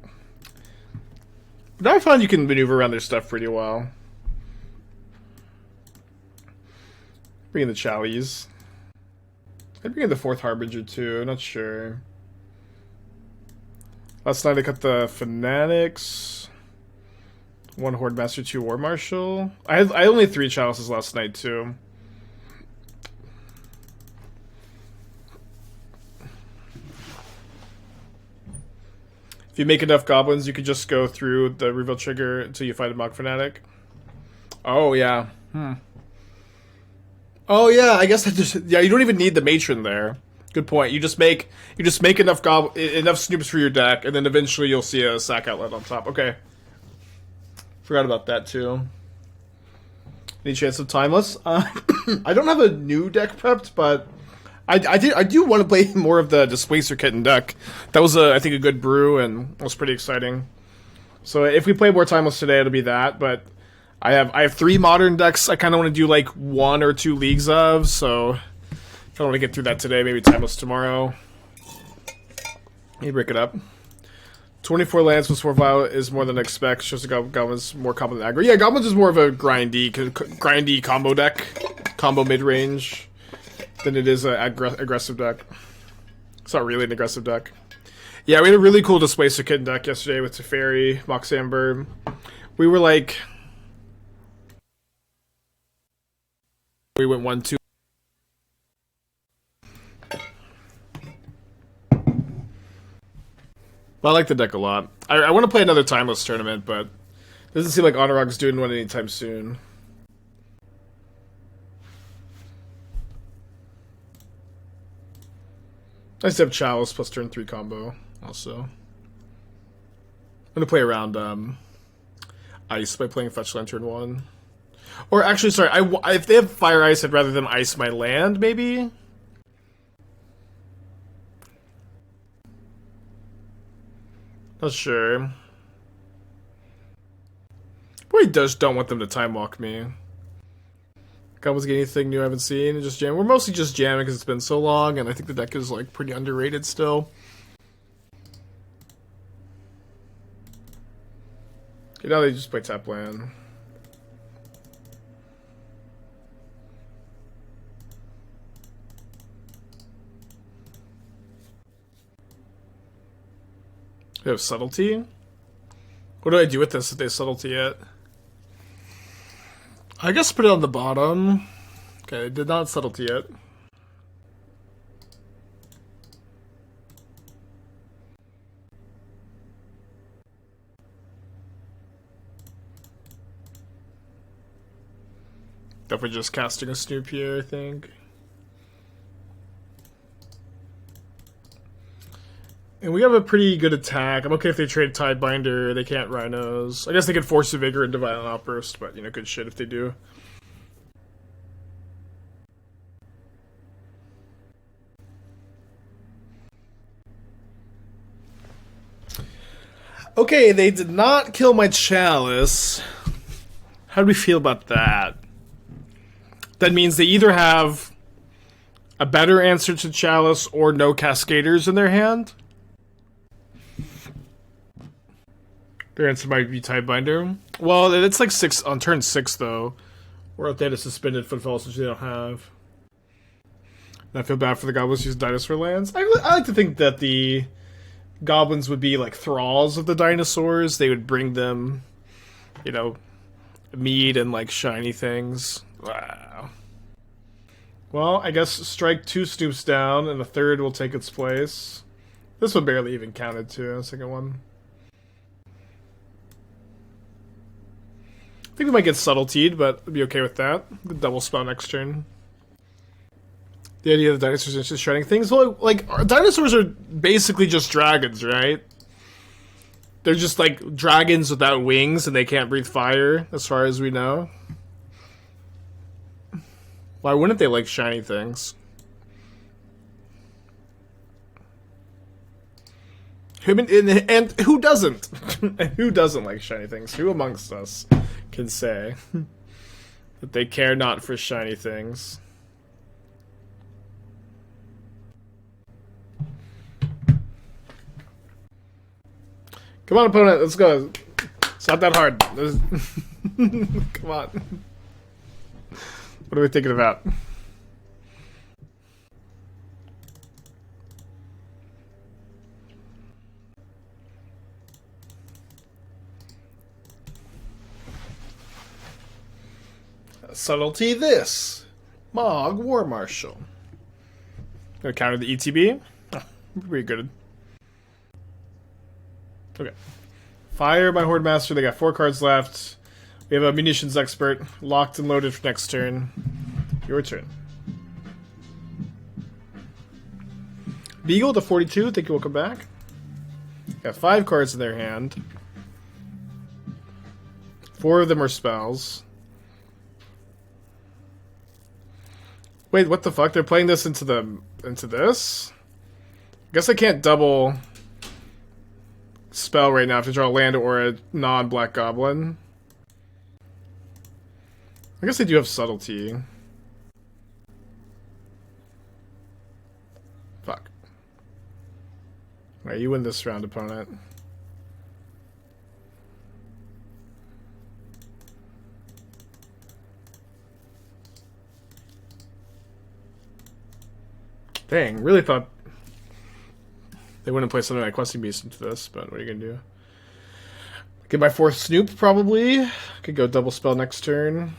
But I found you can maneuver around their stuff pretty well. Bring in the Chowies. I'd bring in the 4th Harbinger too, I'm not sure. Last night I cut the Fanatics. 1 Hordemaster, 2 War Marshal. I only had 3 Chalices last night too. If you make enough goblins, you could just go through the reveal trigger until you fight a Mogg Fanatic. Oh yeah. Oh yeah, I guess that just you don't even need the matron there. Good point. You just make enough Snoops for your deck, and then eventually you'll see a sack outlet on top. Okay. Forgot about that too. Any chance of Timeless? I don't have a new deck prepped, but I do want to play more of the Displacer Kitten deck. That was I think a good brew and it was pretty exciting. So if we play more Timeless today, it'll be that. But I have 3 modern decks. I kind of want to do like 1 or 2 leagues of. So if I want to get through that today, maybe Timeless tomorrow. Let me break it up. 24 lands plus 4 Violet is more than I expect. Shows the Goblins more combo than aggro. Yeah, Goblins is more of a grindy combo deck, combo mid range, than it is an aggressive deck. It's not really an aggressive deck. Yeah, we had a really cool Displacer Kitten deck yesterday with Teferi, Mox Amber. We were like, we went 1-2. Well, I like the deck a lot. I want to play another Timeless tournament, but Doesn't seem like Honorog's doing one anytime soon. Nice to have Chalice plus turn 3 combo, also. I'm gonna play around Ice by playing Fetch Land turn 1. Or actually, sorry, if they have Fire Ice, I'd rather them ice my land, maybe? Not sure. Probably don't want them to time walk me. Goblins get anything new I haven't seen? Just jam. We're mostly just jamming because it's been so long, and I think the deck is like pretty underrated still. You know, they just play tap land. They have subtlety. What do I do with this if they have subtlety it? I guess put it on the bottom. Okay, did not subtlety yet. Definitely just casting a Snoop here, I think. And we have a pretty good attack. I'm okay if they trade Tidebinder. They can't Rhinos. I guess they could Force of Vigor into Violent Outburst, but, you know, good shit if they do. Okay, they did not kill my Chalice. How do we feel about that? That means they either have a better answer to Chalice or no Cascaders in their hand. Their answer might be Tidebinder. Well, it's like 6 on turn 6 though. Or if they had a suspended Footfalls, which they don't have. And I feel bad for the Goblins use dinosaur lands. I like to think that the Goblins would be like thralls of the dinosaurs. They would bring them, you know, meat and like shiny things. Wow. Well, I guess strike 2 Snoops down and the third will take its place. This one barely even counted too, the second one. I think we might get subtletied, but I'd be okay with that. The double spell next turn. The idea of the dinosaurs is just shredding things. Well, like, dinosaurs are basically just dragons, right? They're just like dragons without wings and they can't breathe fire, as far as we know. Why wouldn't they like shiny things? And who doesn't? Who doesn't like shiny things? Who amongst us can say that they care not for shiny things? Come on, opponent, let's go. It's not that hard. Come on. What are we thinking about? Subtlety this. Mogg War Marshal. Gonna counter the ETB. Oh, pretty good. Okay. Fire by Hordemaster. They got 4 cards left. We have a Munitions Expert locked and loaded for next turn. Your turn. Beagle to 42. Think you will come back. Got 5 cards in their hand. 4 of them are spells. Wait, what the fuck? They're playing this into this? I guess I can't double spell right now if I draw a land or a non-black goblin. I guess they do have subtlety. Fuck. Alright, you win this round, opponent. Dang, really thought they wouldn't play something like Questing Beast into this, but what are you gonna do? Get my 4th Snoop, probably. Could go double spell next turn.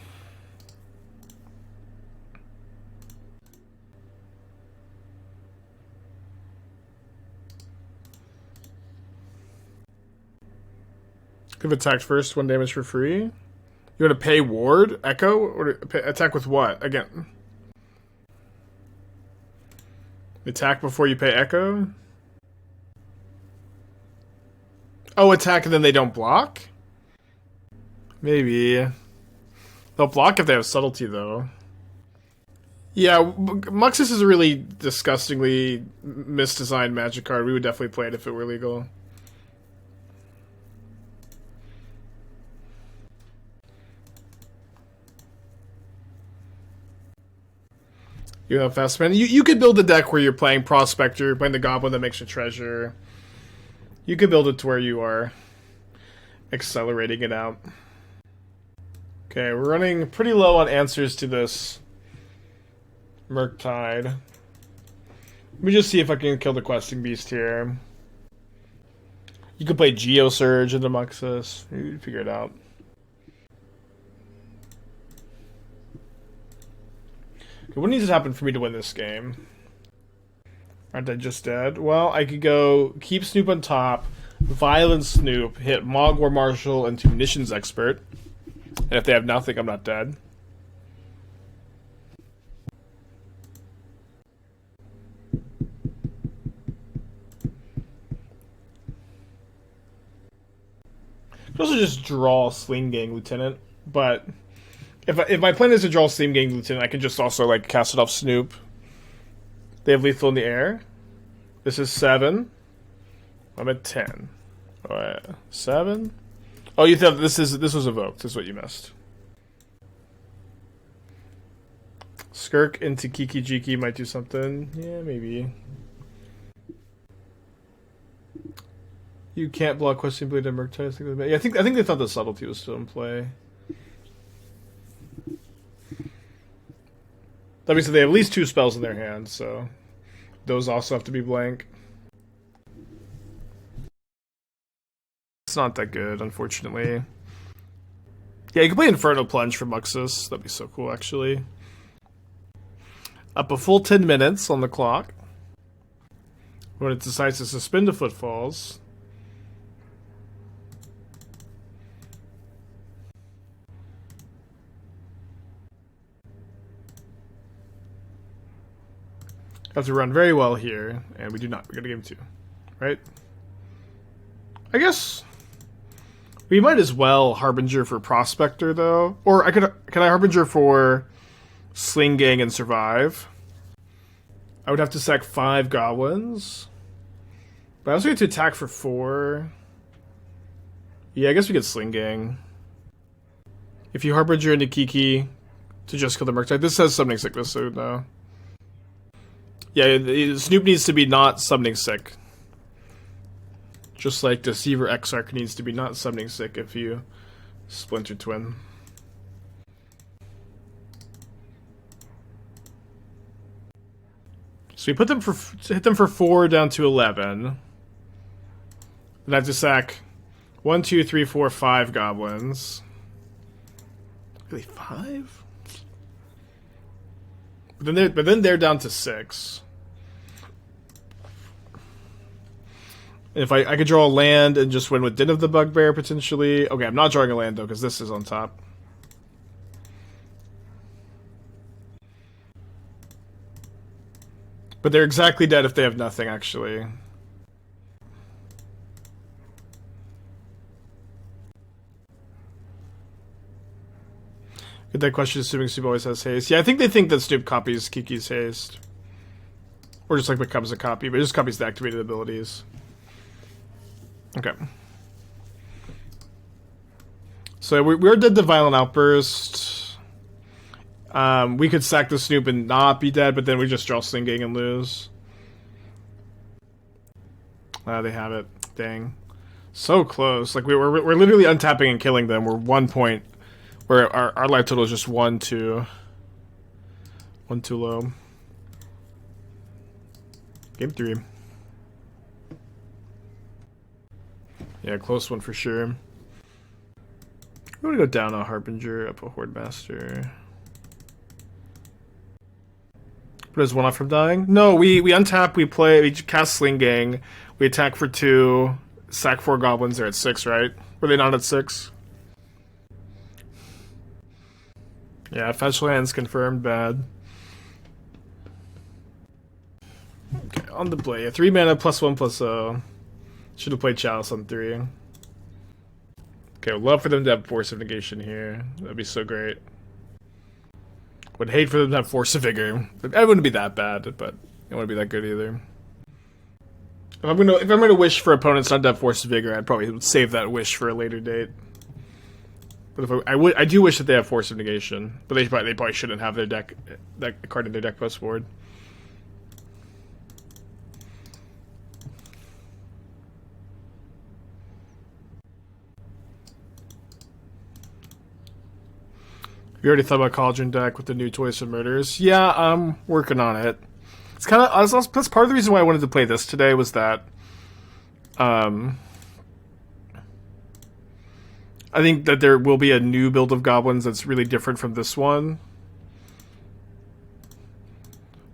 Could have attacked first, 1 damage for free. You want to pay ward? Echo? Or attack with what? Again. Attack before you pay echo? Oh, attack and then they don't block? Maybe. They'll block if they have subtlety, though. Yeah, Muxus is a really disgustingly misdesigned magic card. We would definitely play it if it were legal. You have fast spin. You could build a deck where you're playing Prospector, playing the Goblin that makes a treasure. You could build it to where you are accelerating it out. Okay, we're running pretty low on answers to this Murktide. Let me just see if I can kill the Questing Beast here. You could play Geosurge into Muxus. You figure it out. Okay, what needs to happen for me to win this game? Aren't I just dead? Well, I could go keep Snoop on top, Violent Snoop, hit Mogg War Marshal into Munitions Expert. And if they have nothing, I'm not dead. I could also just draw Sling-Gang Lieutenant, but if my plan is to draw Sling-Gang Lieutenant, I can just also like cast it off Snoop. They have lethal in the air. This is 7. I'm at 10. Alright, 7. Oh, you thought this was evoked. This is what you missed. Skirk into Kiki-Jiki might do something. Yeah, maybe. You can't block Questing Blade and Murktide. Yeah, I think they thought the subtlety was still in play. That means that they have at least 2 spells in their hand, so those also have to be blank. It's not that good, unfortunately. Yeah, you can play Inferno Plunge for Muxus. That'd be so cool, actually. Up a full 10 minutes on the clock. When it decides to suspend the Footfalls. Have to run very well here, and we do not. We got a game 2, right? I guess we might as well Harbinger for Prospector, though. Or can I Harbinger for Sling-Gang and survive? I would have to sack 5 Goblins. But I also get to attack for 4. Yeah, I guess we get Sling-Gang. If you Harbinger into Kiki to just kill the Murktide. This says Summoning Sickness, so no. Yeah, Snoop needs to be not Summoning Sick. Just like Deceiver Exarch needs to be not Summoning Sick if you Splinter Twin. So we put them hit them for 4 down to 11. Then I have to sack 1, 2, 3, 4, 5 Goblins. Really, 5? But then they're down to 6. If I could draw a land and just win with Den of the Bugbear potentially. Okay, I'm not drawing a land though because this is on top. But they're exactly dead if they have nothing actually. Get that question, assuming Snoop always has haste. Yeah, I think they think that Snoop copies Kiki's haste. Or just like becomes a copy, but it just copies the activated abilities. Okay. So we're dead to Violent Outburst. We could sack the Snoop and not be dead, but then we just draw Sling-Gang and lose. They have it. Dang. So close. Like we're literally untapping and killing them. We're 1 point. Where our life total is just 1 too low. Game 3. Yeah, close one for sure. I'm gonna go down a Harbinger, up a Hordemaster. But is 1 off from dying? No, we untap, we cast Sling-Gang, we attack for 2, sack 4 goblins, they're at 6, right? Were they not at 6? Yeah, fetch lands confirmed bad. Okay, on the play. 3 mana +1/+0. Should have played Chalice on 3. Okay, would love for them to have Force of Negation here. That'd be so great. Would hate for them to have Force of Vigor. It wouldn't be that bad, but it wouldn't be that good either. If I'm gonna wish for opponents not to have Force of Vigor, I'd probably save that wish for a later date. But if I do wish that they have Force of Negation, but they probably shouldn't have that card in their deck post board. You already thought about Cauldron deck with the new Toys of Murders? Yeah, I'm working on it. It's kind of that's part of the reason why I wanted to play this today was that, I think that there will be a new build of goblins that's really different from this one.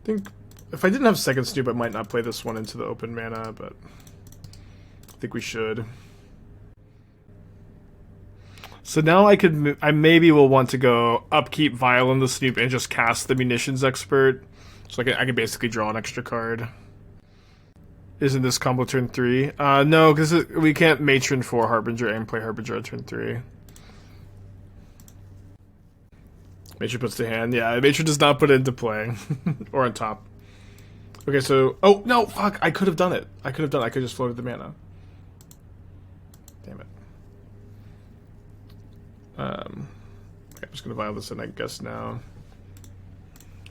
I think if I didn't have second Snoop, I might not play this one into the open mana, but I think we should. So now I maybe will want to go upkeep Vial in the Snoop and just cast the Munitions Expert, so I can basically draw an extra card. Isn't this combo turn 3? No, because we can't Matron for Harbinger and play Harbinger on turn 3. Matron puts to hand. Yeah, Matron does not put it into play. Or on top. Okay, so... Oh, no! Fuck! I could have done it. I could have just floated the mana. Damn it. Okay, I'm just gonna Vial this in, I guess, now.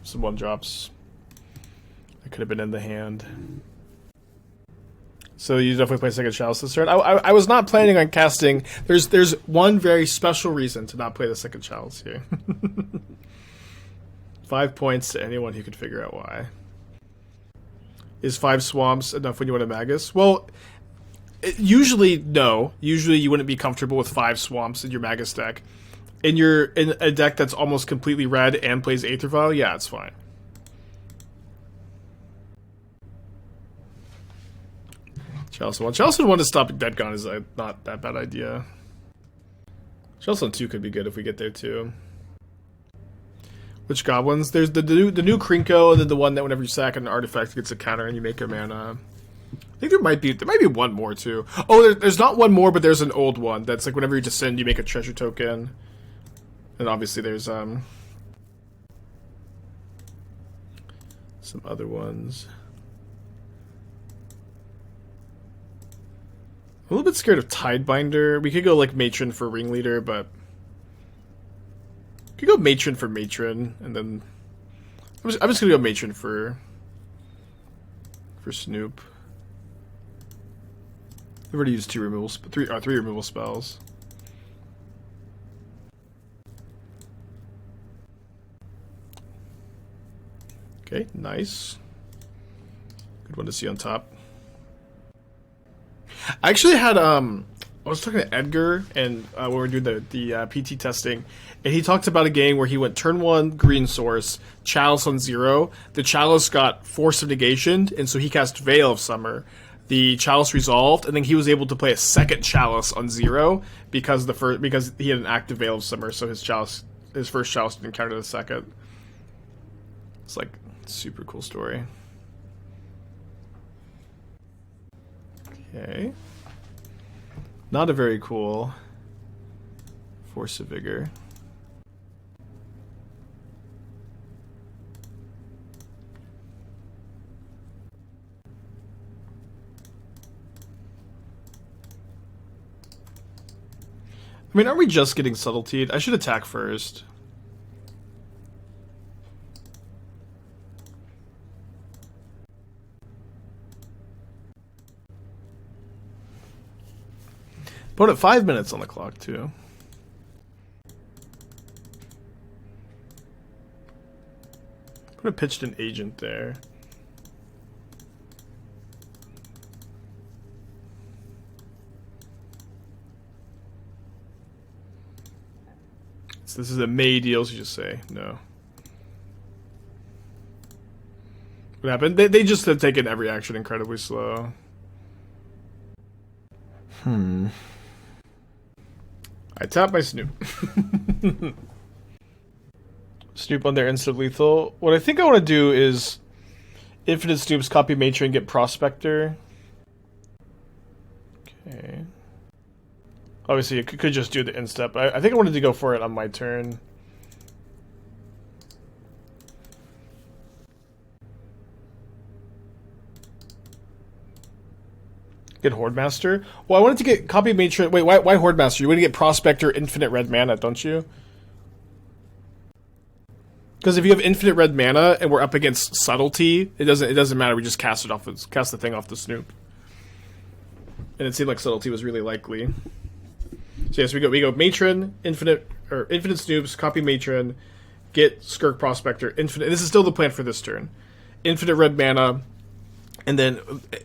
Some 1-drops. I could have been in the hand. So you definitely play second Chalice this turn. I was not planning on casting. There's one very special reason to not play the second Chalice here. 5 points to anyone who could figure out why. Is 5 swamps enough when you want a Magus? Well, usually no. Usually you wouldn't be comfortable with 5 swamps in your Magus deck. In a deck that's almost completely red and plays Aether Vial, yeah, it's fine. Chalice 1. Chalice 1 to stop Dead Gone is not that bad idea. Chalice 2 could be good if we get there too. Which goblins? There's the new Krinko, and then the one that whenever you sack an artifact, it gets a counter and you make a mana. I think there might be one more too. Oh, there's not one more, but there's an old one that's like whenever you descend, you make a treasure token. And obviously there's some other ones. I'm a little bit scared of Tidebinder. We could go like Matron for Ringleader, but we could go Matron for Matron, and then I'm just gonna go Matron for Snoop. I've already used three removal spells. Okay, nice. Good one to see on top. I actually had I was talking to Edgar and when we were doing the PT testing, and he talked about a game where he went turn 1 green source, Chalice on 0. The Chalice got Force of Negation, and so he cast Veil of Summer. The Chalice resolved, and then he was able to play a second Chalice on 0 because he had an active Veil of Summer, so his first Chalice didn't counter the second. It's like super cool story. Okay. Not a very cool Force of Vigor. I mean, aren't we just getting subtletied? I should attack first. Put at 5 minutes on the clock, too. Could have pitched an agent there. So this is a May deal, so you just say no. What happened? They just have taken every action incredibly slow. I tap my Snoop. Snoop on their instant lethal. What I think I want to do is Infinite Snoops, copy Matron, get Prospector. Okay. Obviously, you could just do the instep. I think I wanted to go for it on my turn. Get Hordemaster? Well, I wanted to get copy Matron. Wait, why Hordemaster? You want to get Prospector, infinite red mana, don't you? Because if you have infinite red mana and we're up against Subtlety, it doesn't matter. We just cast the thing off the Snoop. And it seemed like Subtlety was really likely. So yes, we go Matron, infinite Snoops, copy Matron, get Skirk Prospector, infinite. This is still the plan for this turn. Infinite red mana, and then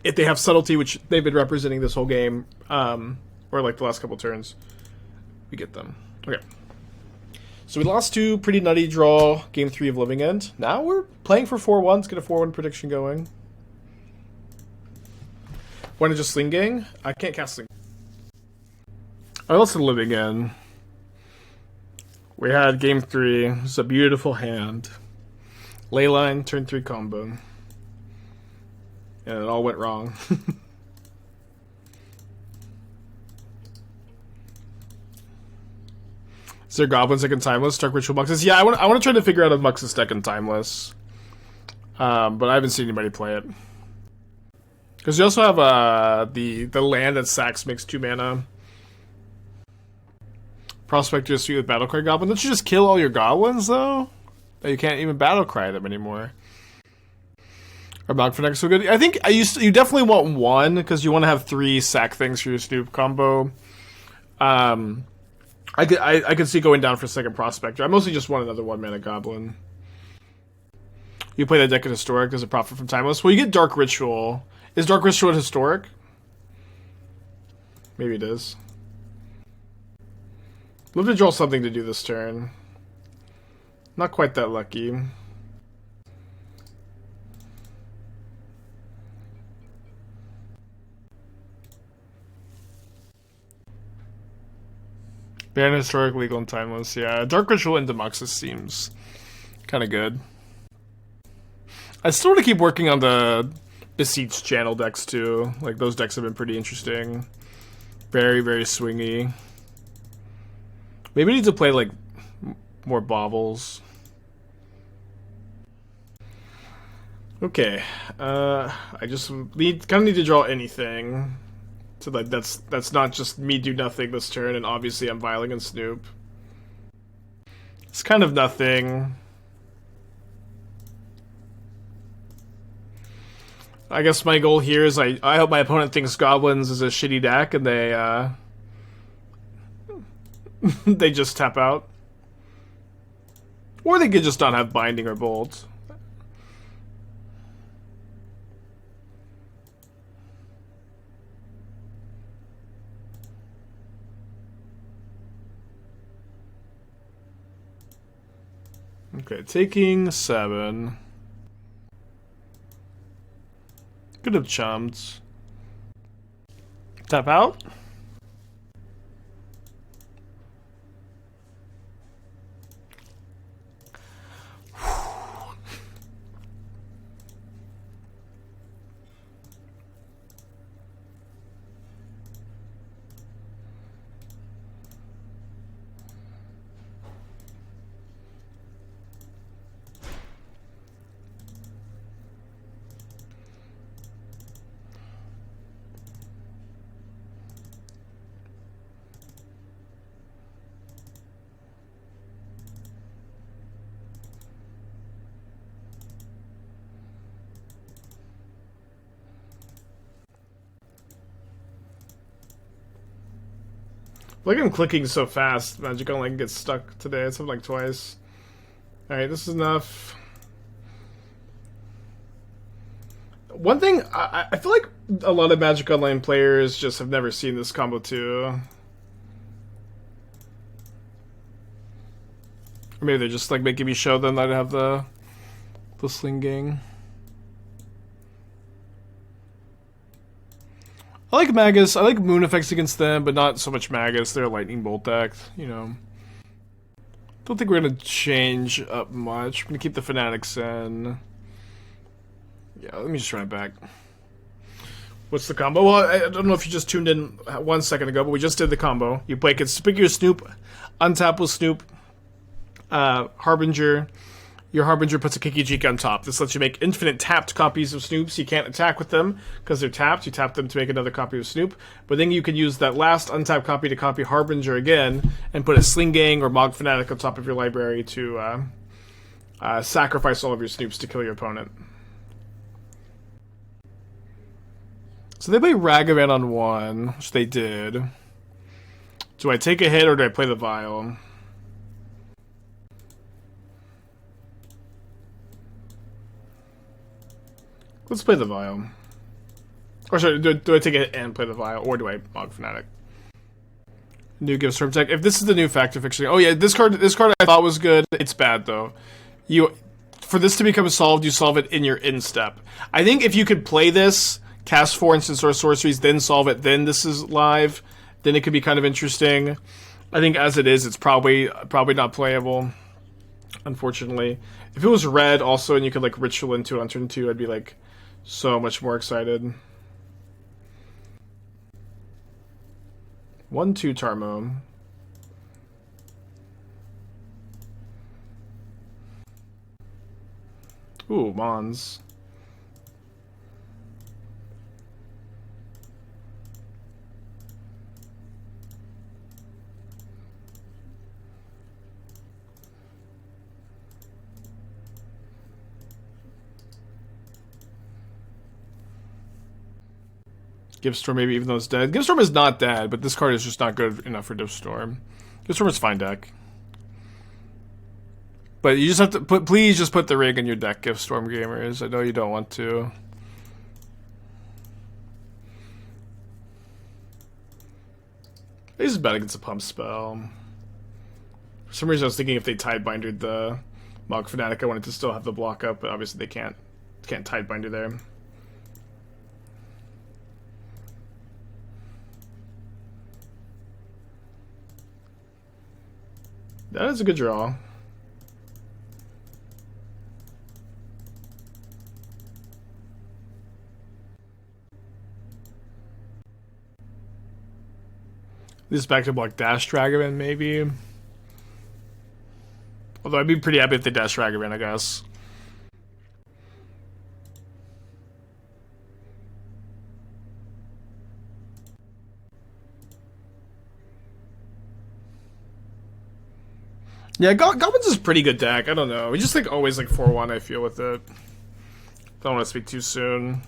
if they have Subtlety, which they've been representing this whole game, or like the last couple turns, we get them. Okay. So we lost two pretty nutty draw, game 3 of Living End. Now we're playing for 4-1. Let's get a 4-1 prediction going. Want to just Sling-Gang? I can't cast Sling. I also Living End. We had game 3. It's a beautiful hand. Leyline, turn 3 combo. And it all went wrong. Is there Goblins that can Timeless? Dark Ritual Muxus? Yeah, I want to try to figure out if Muxus deck can Timeless. But I haven't seen anybody play it. Because you also have the land that sacks makes 2 mana. Prospector is sweet with Battlecry Goblin. Don't you just kill all your Goblins, though? You can't even Battlecry them anymore. Or Mogg Fanatic so good? I think you definitely want 1, because you want to have 3 sack things for your Snoop combo. I could see going down for second Prospector. I mostly just want another 1-mana Goblin. You play that deck at Historic. Does it profit from Timeless? Well, you get Dark Ritual. Is Dark Ritual at Historic? Maybe it is. Love to draw something to do this turn. Not quite that lucky. Ban Historic, Legal, and Timeless. Yeah, Dark Ritual into Muxus seems kind of good. I still want to keep working on the Besieged channel decks too. Like, those decks have been pretty interesting. Very, very swingy. Maybe I need to play, like, more Baubles. Okay. I just kind of need to draw anything. So like that's not just me do nothing this turn, and obviously I'm Vialing and Snoop. It's kind of nothing. I guess my goal here is I hope my opponent thinks Goblins is a shitty deck and they they just tap out. Or they could just not have Binding or Bolt. Okay, taking 7. Could have chummed. Tap out. Like, I'm clicking so fast, Magic Online gets stuck today. It's something like twice. Alright, this is enough. One thing, I feel like a lot of Magic Online players just have never seen this combo too. Or maybe they're just like making me show them that I have the Sling-Gang. I like Magus. I like Moon effects against them, but not so much Magus. They're a Lightning Bolt deck, you know. Don't think we're gonna change up much. I'm gonna keep the Fanatics in. Yeah, let me just run it back. What's the combo? Well, I don't know if you just tuned in 1 second ago, but we just did the combo. You play Conspicuous Snoop, untap with Snoop, Harbinger. Your Harbinger puts a Kiki-Jiki on top. This lets you make infinite tapped copies of Snoops. You can't attack with them because they're tapped. You tap them to make another copy of Snoop. But then you can use that last untapped copy to copy Harbinger again and put a Sling-Gang or Mogg Fanatic on top of your library to sacrifice all of your Snoops to kill your opponent. So they play Ragavan on 1, which they did. Do I take a hit or do I play the Vial? Let's play the Vial. Or sorry, do I take it and play the Vial, or do I Mogg Fanatic? New Gift Storm tech. If this is the new Factor Fixing, oh yeah, this card I thought was good. It's bad though. For this to become solved, you solve it in your in-step. I think if you could play this, cast 4 instant or sorceries, then solve it, then this is live, then it could be kind of interesting. I think as it is, it's probably not playable, unfortunately. If it was red also, and you could like Ritual into it on turn 2, I'd be like so much more excited. 1/2 Tarmo. Ooh, Mons. Giftstorm maybe even though it's dead. Giftstorm is not dead, but this card is just not good enough for Giftstorm. Giftstorm is fine deck. But you just have to please just put the rig in your deck, Giftstorm gamers. I know you don't want to. This is bad against a pump spell. For some reason I was thinking if they Tidebinder the Mogg Fanatic, I wanted to still have the block up, but obviously they can't Tidebinder there. That is a good draw. This is back to block Dash Dragavan, maybe. Although I'd be pretty happy if they Dash Dragavan, I guess. Yeah, Goblins is a pretty good deck. I don't know. We just like always like 4-1, I feel, with it. Don't want to speak too soon.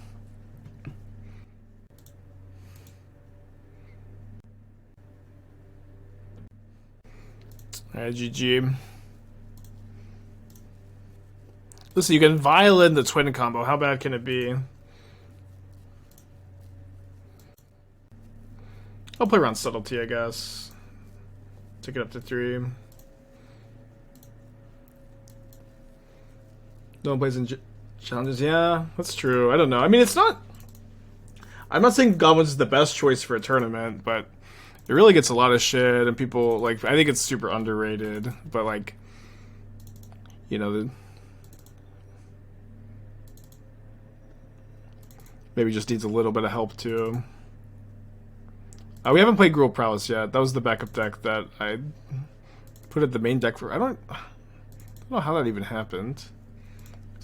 Alright, GG. Listen, you can Violin the twin combo. How bad can it be? I'll play around Subtlety, I guess. Take it up to 3. No one plays in challenges. Yeah, that's true. I don't know. I mean, it's not... I'm not saying Goblins is the best choice for a tournament, but it really gets a lot of shit, and people, like... I think it's super underrated, but, like... You know, maybe just needs a little bit of help, too. We haven't played Gruul Prowess yet. That was the backup deck that I put at the main deck for... I don't know how that even happened.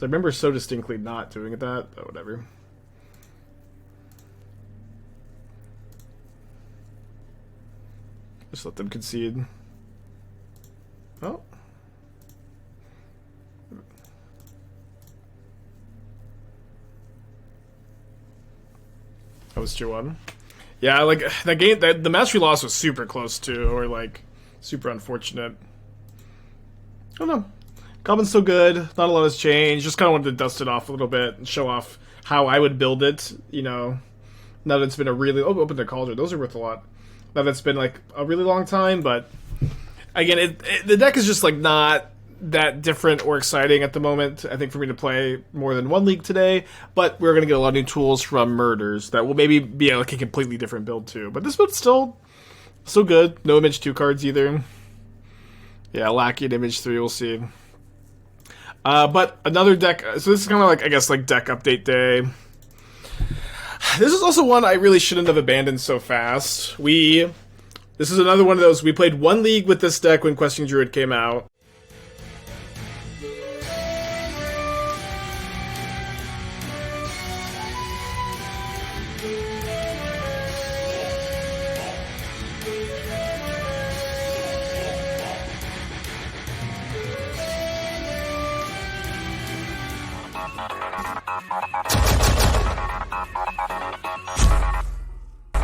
I remember so distinctly not doing that, but whatever. Just let them concede. Oh. That was 2-1. Yeah, like, that game, the match we lost was super close, too, or, like, super unfortunate. I don't know. Goblin's still good. Not a lot has changed. Just kind of wanted to dust it off a little bit and show off how I would build it. You know, now that it's been a really... Oh, open the cauldron. Those are worth a lot. Now that it's been like a really long time, but again, the deck is just like not that different or exciting at the moment, I think, for me to play more than one league today. But we're going to get a lot of new tools from Murders that will maybe be like a completely different build too. But this build's still good. No Image 2 cards either. Yeah, lacking Image 3, we'll see. But another deck, so this is kind of like, I guess, like deck update day. This is also one I really shouldn't have abandoned so fast. This is another one of those, we played one league with this deck when Questing Druid came out.